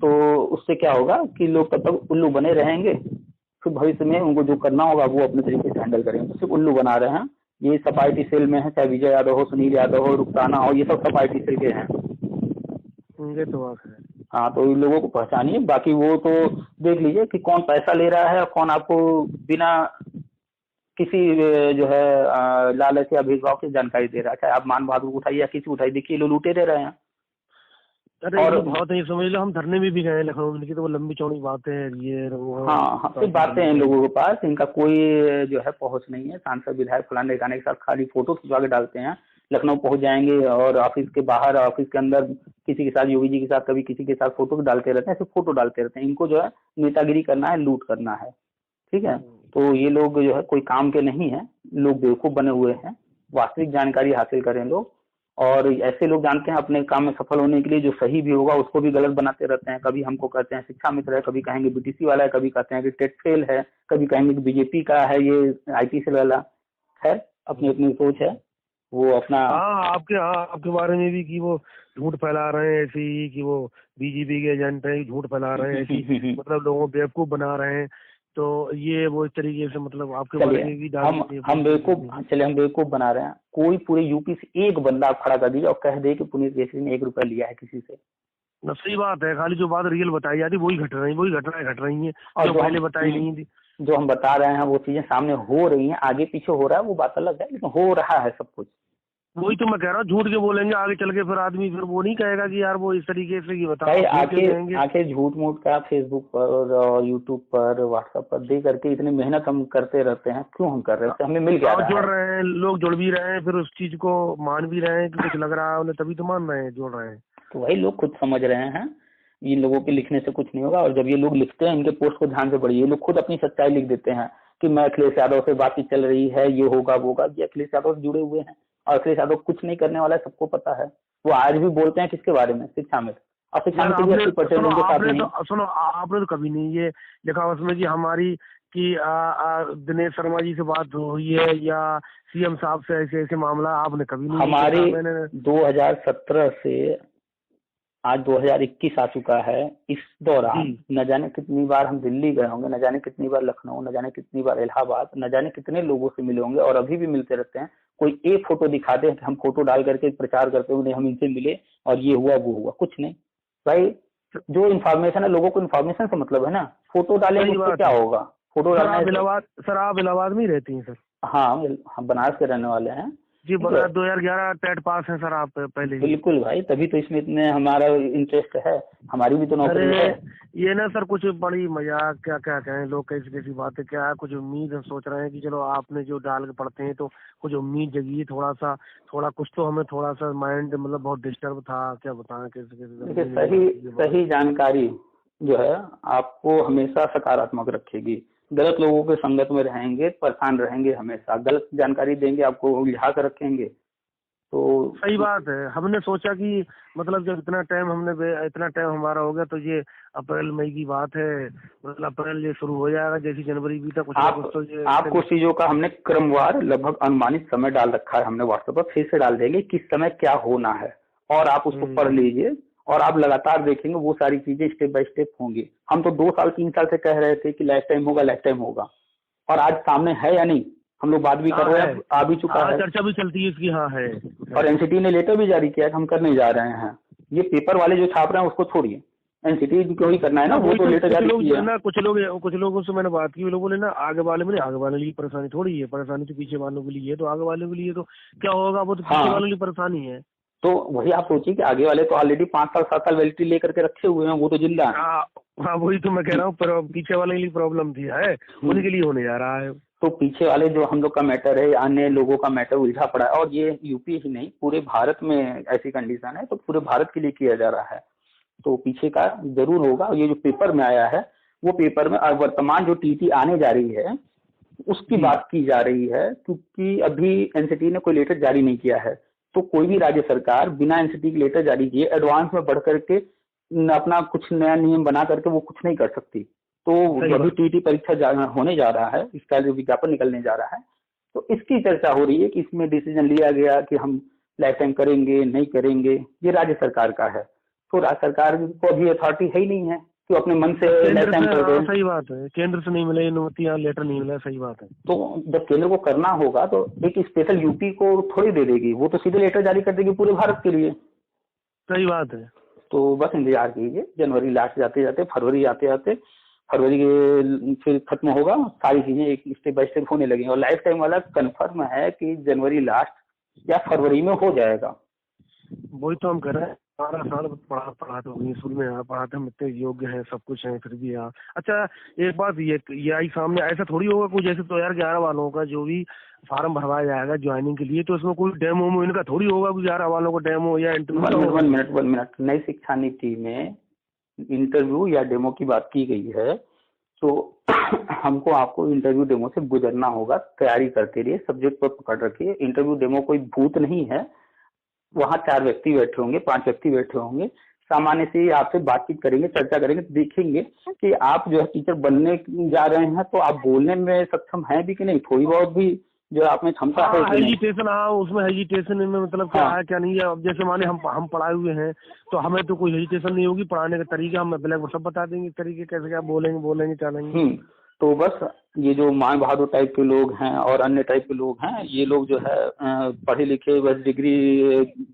तो उससे क्या होगा कि लोग तब तक उल्लू बने रहेंगे, फिर भविष्य में उनको जो करना होगा वो अपने तरीके से हैंडल करेंगे। तो सिर्फ उल्लू बना रहे हैं, ये सपा आईटी सेल में है, चाहे विजय यादव हो, सुनील यादव हो, रुखसाना हो, ये सब सपा आईटी सेल के हैं। ये तो बात है। हाँ, तो इन लोगों को पहचानिए, बाकी वो तो देख लीजिए कि कौन पैसा ले रहा है और कौन आपको बिना किसी जो है लालच या भेदभाव की जानकारी दे रहा है। चाहे आप मान बहादुर उठाइए या किसी उठाइए, देखिए लोग लूटे दे रहे हैं। अरे और बहुत नहीं समझ लो, हम धरने में भी गए लखनऊ में, तो वो लंबी चौड़ी बातें हैं ये वो। हाँ, सिर्फ बातें हैं इन लोगों के पास, इनका कोई जो है पहुंच नहीं है। सांसद विधायक फलाने ढिकाने के साथ खाली फोटो खिंचवा के डालते हैं, लखनऊ पहुंच जाएंगे और ऑफिस के बाहर, ऑफिस के अंदर किसी के साथ, योगी जी के साथ, कभी किसी के साथ फोटो डालते रहते हैं, सिर्फ फोटो डालते रहते हैं। इनको जो है नेतागिरी करना है, लूट करना है, ठीक है। तो ये लोग जो है कोई काम के नहीं है, लोग बेवकूफ बने हुए हैं। वास्तविक जानकारी हासिल करें लोग, और ऐसे लोग जानते हैं अपने काम में सफल होने के लिए जो सही भी होगा उसको भी गलत बनाते रहते हैं। कभी हमको कहते हैं शिक्षा मित्र है, कभी कहेंगे बीटीसी वाला है, कभी कहते हैं कि टेट फेल है, कभी कहेंगे कि बीजेपी का है, ये आईटी सेल वाला है। अपनी अपनी सोच है, वो अपना। आपके बारे में भी कि वो झूठ फैला रहे हैं ऐसे ही, कि वो बीजेपी के एजेंट हैं, झूठ फैला रहे हैं ऐसी, मतलब लोगों को बेवकूफ बना रहे हैं। तो ये वो इस तरीके से मतलब आपके बारे में भी हम बेवकूफ बना रहे हैं। कोई पूरे यूपी से एक बंदा आप खड़ा कर दीजिए और कह दे कि पुनीत केसरी ने 1 रुपया लिया है किसी से। ना, सही बात है। खाली जो बात रियल बताई जाती वही घट रही है और जो पहले बताई नहीं थी। जो हम बता रहे हैं वो चीजें सामने हो रही हैं, आगे पीछे हो रहा है वो बात अलग है, लेकिन हो रहा है सब कुछ। वही तो मैं कह रहा हूँ, झूठ के बोलेंगे आगे चल के, फिर आदमी फिर वो नहीं कहेगा कि यार वो इस तरीके से आके झूठ मूठ का फेसबुक पर और यूट्यूब पर, व्हाट्सएप पर दे करके इतनी मेहनत हम करते रहते हैं, क्यों हम कर रहे हैं? हमें मिल गया, जुड़ रहे हैं लोग, जुड़ भी रहे हैं, फिर उस चीज को मान भी रहे हैं कि कुछ लग रहा है उन्हें, तभी तो मान रहे हैं, जुड़ रहे हैं। तो वही लोग खुद समझ रहे हैं इन लोगों के लिखने से कुछ नहीं होगा। और जब ये लोग लिखते हैं, इनके पोस्ट को ध्यान से पढ़िए, ये लोग खुद अपनी सच्चाई लिख देते हैं कि मैं अखिलेश यादव से बातचीत चल रही है, ये होगा वो होगा। ये अखिलेश यादव से जुड़े हुए हैं और अखिलेश यादव कुछ नहीं करने वाला है, सबको पता है। वो आज भी बोलते हैं किसके बारे में? शिक्षा में। और शिक्षा में आपने तो कभी नहीं ये लिखा उसमें कि हमारी कि दिनेश शर्मा जी से बात हुई है या सीएम साहब से ऐसे ऐसे मामला, आपने कभी नहीं। हमारी 2017 से आज 2021 आ चुका है। इस दौरान न जाने कितनी बार हम दिल्ली गए होंगे, न जाने कितनी बार लखनऊ, न जाने कितनी बार इलाहाबाद, न जाने कितने लोगों से मिले होंगे, और अभी भी मिलते रहते हैं। कोई एक फोटो दिखा दे, हम फोटो डाल करके प्रचार करते हुए हम इनसे मिले और ये हुआ वो हुआ, कुछ नहीं भाई। जो इन्फॉर्मेशन है, लोगों को इन्फॉर्मेशन से मतलब है ना। फोटो डालेंगे उससे क्या होगा? फोटो डालने। सर आप इलाहाबाद में ही रहती हैं? सर हाँ, हम बनारस के रहने वाले हैं जी। 2011 टेट पास है सर आप पहले? बिल्कुल भाई, तभी तो इसमें इतने हमारा इंटरेस्ट है, हमारी भी तो नौकरी है। ये ना सर कुछ बड़ी मजाक, क्या क्या कहें लोग, कैसी कैसी बातें, क्या कुछ उम्मीद हम सोच रहे हैं कि चलो आपने जो डाल के पढ़ते हैं तो कुछ उम्मीद जगी, थोड़ा कुछ तो हमें थोड़ा सा माइंड मतलब बहुत डिस्टर्ब था, क्या बताएं कैसे कैसे। सही जानकारी जो है आपको हमेशा सकारात्मक रखेगी। गलत लोगों के संगत में रहेंगे, परेशान रहेंगे, हमेशा गलत जानकारी देंगे, आपको उलझा कर रखेंगे। तो सही बात है। हमने सोचा कि मतलब जब इतना टाइम हमारा हो गया, तो ये अप्रैल मई की बात है, मतलब अप्रैल ये शुरू हो जाएगा, जैसी जनवरी भी था कुछ आपको चीजों का हमने क्रमवार लगभग अनुमानित समय डाल रखा है हमने व्हाट्सएप पर, फिर से डाल देंगे किस समय क्या होना है, और आप उसको पढ़ लीजिए और आप लगातार देखेंगे वो सारी चीजें स्टेप बाय स्टेप होंगी। हम तो 2 साल 3 साल से कह रहे थे कि लाइफ टाइम होगा, लाइफ टाइम होगा, और आज सामने है या नहीं, हम लोग बात भी कर रहे हैं, आ भी चुका है, चर्चा भी चलती है इसकी। हाँ है। और एनसीटी ने लेटर भी जारी किया कि हम करने जा रहे हैं। ये पेपर वाले जो छाप रहे हैं उसको छोड़िए, एनसीटी को ही करना है ना, वो तो लेटर जारी किया है। कुछ लोगों से मैंने बात की, वो लोग बोले ना आगे वाले में, आगे वाले के लिए परेशानी थोड़ी है, परेशानी तो पीछे वालों के लिए है, तो आगे वालों के लिए तो क्या होगा, वो तो पीछे वालों की परेशानी है। तो वही आप सोचिए कि आगे वाले तो ऑलरेडी 5 साल 7 साल वैलिडिटी लेकर के रखे हुए हैं, वो तो जिंदा है। हाँ वही तो मैं कह रहा हूँ, पीछे वाले के लिए प्रॉब्लम थी है, उनके लिए होने जा रहा है। तो पीछे वाले जो हम लोग का मैटर है, अन्य लोगों का मैटर उलझा पड़ा है, और ये यूपी ही नहीं पूरे भारत में ऐसी कंडीशन है, तो पूरे भारत के लिए किया जा रहा है। तो पीछे का जरूर होगा। ये जो पेपर में आया है, वो पेपर में वर्तमान जो टीटी आने जा रही है उसकी बात की जा रही है, क्योंकि अभी एनसीटी ने कोई लेटर जारी नहीं किया है। तो कोई भी राज्य सरकार बिना एनसीटी के लेटर जारी किए एडवांस में बढ़ करके अपना कुछ नया नियम बना करके वो कुछ नहीं कर सकती। तो अभी टीटी परीक्षा होने जा रहा है, इसका जो विज्ञापन निकलने जा रहा है, तो इसकी चर्चा हो रही है कि इसमें डिसीजन लिया गया कि हम लाइफ टाइम करेंगे नहीं करेंगे, ये राज्य सरकार का है। तो राज्य सरकार को अभी अथॉरिटी है ही नहीं है कि अपने मन से लाइफ टाइम कर दे। सही बात है, केंद्र से नहीं मिले अनुमति, यहाँ लेटर नहीं मिला, सही बात है। तो जब केंद्र को करना होगा तो एक स्पेशल यूपी को थोड़ी दे देगी, वो तो सीधे लेटर जारी कर देगी पूरे भारत के लिए। सही बात है। तो बस इंतजार कीजिए, जनवरी लास्ट जाते जाते फरवरी आते जाते, फरवरी के फिर खत्म होगा, सारी चीजें एक स्टेप बाय स्टेप होने लगेंगी, और लाइफ टाइम वाला कंफर्म है कि जनवरी लास्ट या फरवरी में हो जाएगा। वही तो हम कर रहे हैं, 12 साल पढ़ाते हो स्कूल में, यहाँ पढ़ाते हम इतने योग्य हैं, सब कुछ है, फिर भी यहाँ। अच्छा एक बात ये आई सामने, ऐसा थोड़ी होगा कुछ जैसे 2011 वालों का जो भी फार्म भरवाया जाएगा ज्वाइनिंग के लिए, तो उसमें कोई डेमो इनका थोड़ी होगा, 11 वालों को डेमो या इंटरव्यू। 1 मिनट, नई शिक्षा नीति में इंटरव्यू या डेमो की बात की गई है, तो हमको आपको इंटरव्यू डेमो से गुजरना होगा। तैयारी करते रहिए, सब्जेक्ट पर पकड़ रखिए। इंटरव्यू डेमो कोई भूत नहीं है, वहाँ 4 व्यक्ति बैठे होंगे, 5 व्यक्ति बैठे होंगे, सामान्य से आपसे बातचीत करेंगे, चर्चा करेंगे, देखेंगे कि आप जो है टीचर बनने जा रहे हैं तो आप बोलने में सक्षम हैं भी कि नहीं, थोड़ी बहुत भी जो आप में क्षमता है कि नहीं। हेजिटेशन, उसमें हेजिटेशन में मतलब क्या है क्या नहीं है। अब जैसे माने हम पढ़ाए हुए हैं तो हमें तो कोई हेजिटेशन नहीं होगी, पढ़ाने का तरीका हम ब्लैक बोर्ड सब बता देंगे, तरीके कैसे क्या बोलेंगे चलेंगे। तो बस ये जो मान बहादुर टाइप के लोग हैं और अन्य टाइप के लोग हैं, ये लोग जो है पढ़े लिखे बस डिग्री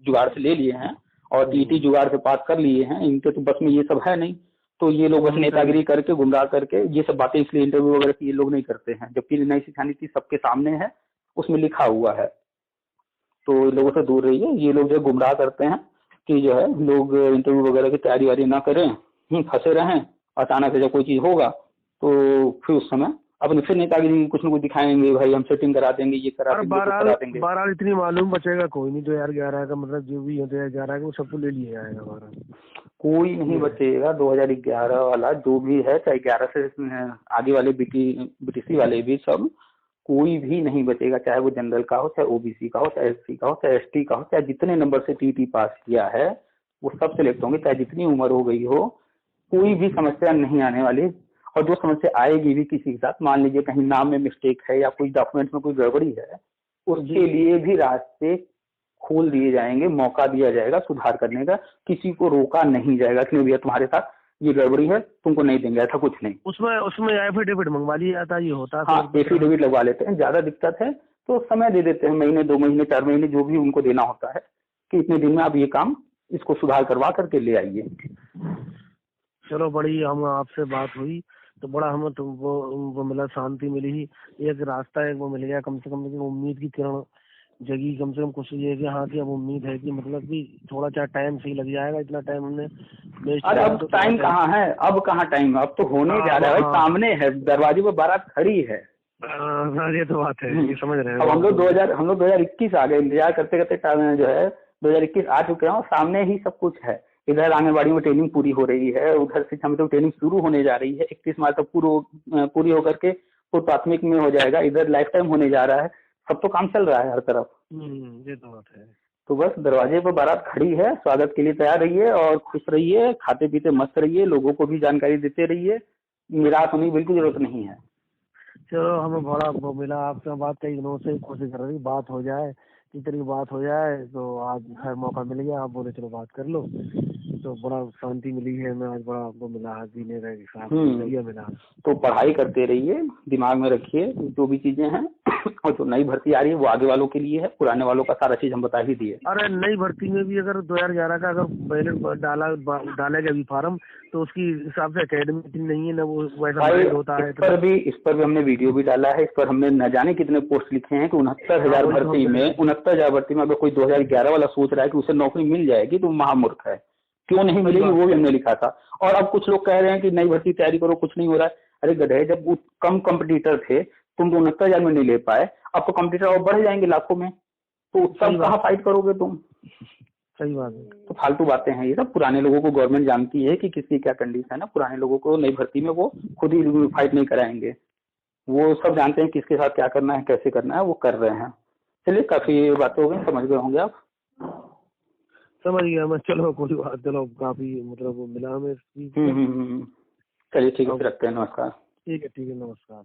जुगाड़ से ले लिए हैं और टीटी जुगाड़ से पास कर लिए हैं, इनके तो बस में ये सब है नहीं। तो ये लोग बस नेतागिरी करके गुमराह करके ये सब बातें इसलिए इंटरव्यू वगैरह की ये लोग नहीं करते हैं, जबकि नई शिक्षा नीति सबके सामने है, उसमें लिखा हुआ है। तो लोगों से दूर रहिए, ये लोग जो गुमराह करते हैं कि जो है लोग इंटरव्यू वगैरह की तैयारी वारी ना करें, फंसे रहें, अचानक से जब कोई चीज होगा तो फिर उस समय अपने फिर नेतागिरी कुछ न कुछ दिखाएंगे, भाई हम सेटिंग करा देंगे, ये करा देंगे। 12 इतनी मालूम बचेगा कोई नहीं, 2011 का मतलब जो भी 2011 का वो सबको ले लिया जाएगा। 12 कोई नहीं बचेगा। 2011 वाला जो भी है, चाहे 11 से आगे वाले बीटीसी वाले भी, सब कोई भी नहीं बचेगा, चाहे वो जनरल का हो, चाहे ओबीसी का हो, चाहे एससी का हो, चाहे एसटी का हो, चाहे जितने नंबर से टीटी पास किया है वो सब सिलेक्ट होंगे, चाहे जितनी उम्र हो गई हो, कोई भी समस्या नहीं आने वाली। और जो समस्या आएगी भी किसी के साथ, मान लीजिए कहीं नाम में मिस्टेक है या कोई डॉक्यूमेंट में कोई गड़बड़ी है, उसके लिए भी रास्ते खोल दिए जाएंगे, मौका दिया जाएगा सुधार करने का, किसी को रोका नहीं जाएगा कि भैया तुम्हारे साथ ये गड़बड़ी है, तुमको नहीं देंगे, ऐसा कुछ नहीं। उसमें एफिडेविट मंगवा लिया जाता है, ये होता है। हाँ, एफिडेविट लगवा लेते हैं, ज्यादा दिक्कत है तो समय दे देते हैं, महीने 2 महीने 4 महीने जो भी उनको देना होता है कि इतने दिन में आप ये काम इसको सुधार करवा करके ले आइए। चलो बड़ी हम आपसे बात हुई तो बड़ा हमें तो वो मिला, शांति मिली, एक रास्ता एक वो मिल गया, कम से कम उम्मीद की किरण जगी, कम से कम कुछ ये कि हाँ कि अब उम्मीद है कि मतलब कि थोड़ा चाहे टाइम सही लग जाएगा, इतना टाइम हमने वेस्ट। अरे अब टाइम कहाँ है, अब कहाँ टाइम, अब तो होने जा रहा है, सामने है, दरवाजे पर बारात खड़ी है। ये तो बात है, ये समझ रहे हैं। अब हम लोग 2021 आ गए, इंतजार करते करते जो है 2021 आ चुके हैं और सामने ही सब कुछ है। इधर आंगनबाड़ी में ट्रेनिंग पूरी हो रही है, उधर शिक्षा में तो ट्रेनिंग शुरू होने जा रही है, 31 मार्च तक पूरी होकर के पूर्व प्राथमिक में हो जाएगा, इधर लाइफ टाइम होने जा रहा है, सब तो काम चल रहा है हर तरफ। ये तो बात है। तो बस दरवाजे पर बारात खड़ी है, स्वागत के लिए तैयार रहिए और खुश रहिए, खाते पीते मस्त रहिए, लोगों को भी जानकारी देते रहिए, निराश होने की बिल्कुल जरूरत नहीं है। चलो हमें बड़ा वो मिला आपसे बात, कई दिनों से कोशिश कर रही बात हो जाए, कितनी बात हो जाए, तो आज खैर मौका मिल गया, आप बोले चलो बात कर लो। तो बड़ा शांति मिली है, मैं आज बड़ा आपको मिला है, जीने का एक साथ नजरिया मिला। तो पढ़ाई करते रहिए, दिमाग में रखिए जो भी चीजें हैं और जो नई भर्ती आ रही है वो आगे वालों के लिए है, पुराने वालों का सारा चीज हम बता ही दिए। अरे नई भर्ती में भी अगर 2011 का अगर बैलेट डालेगा भी फार्म तो उसकी हिसाब से एकेडमी नहीं है ना, वो वैसा भाई होता है। इस पर भी हमने वीडियो भी डाला है, इस पर हमने न जाने कितने पोस्ट लिखे हैं कि 69,000 भर्ती में अगर कोई 2011 वाला सोच रहा है कि उसे नौकरी मिल जाएगी तो महामूर्ख है, क्यों नहीं मिलेगी वो भी हमने लिखा था। और अब कुछ लोग कह रहे हैं कि नई भर्ती तैयारी करो, कुछ नहीं हो रहा है। अरे गधे, जब वो कम कंपटीटर थे, तुम तो 69,000 में नहीं ले पाए, अब तो कंपटीटर और बढ़ जाएंगे लाखों में, तो तब कहाँ फाइट करोगे तुम? सही बात है। तो फालतू बातें हैं ये सब। पुराने लोगों को गवर्नमेंट जानती है कि किसकी क्या कंडीशन है ना, पुराने लोगों को नई भर्ती में वो खुद ही फाइट नहीं कराएंगे, वो सब जानते हैं किसके साथ क्या करना है, कैसे करना है, वो कर रहे हैं। चलिए, काफी बातें हो गई, समझ गए होंगे आप। समझ गया मैं, चलो कोई बात, चलो काफी मतलब वो मिला हमें। चलिए ठीक है, फिर रखते हैं, नमस्कार। ठीक है, नमस्कार।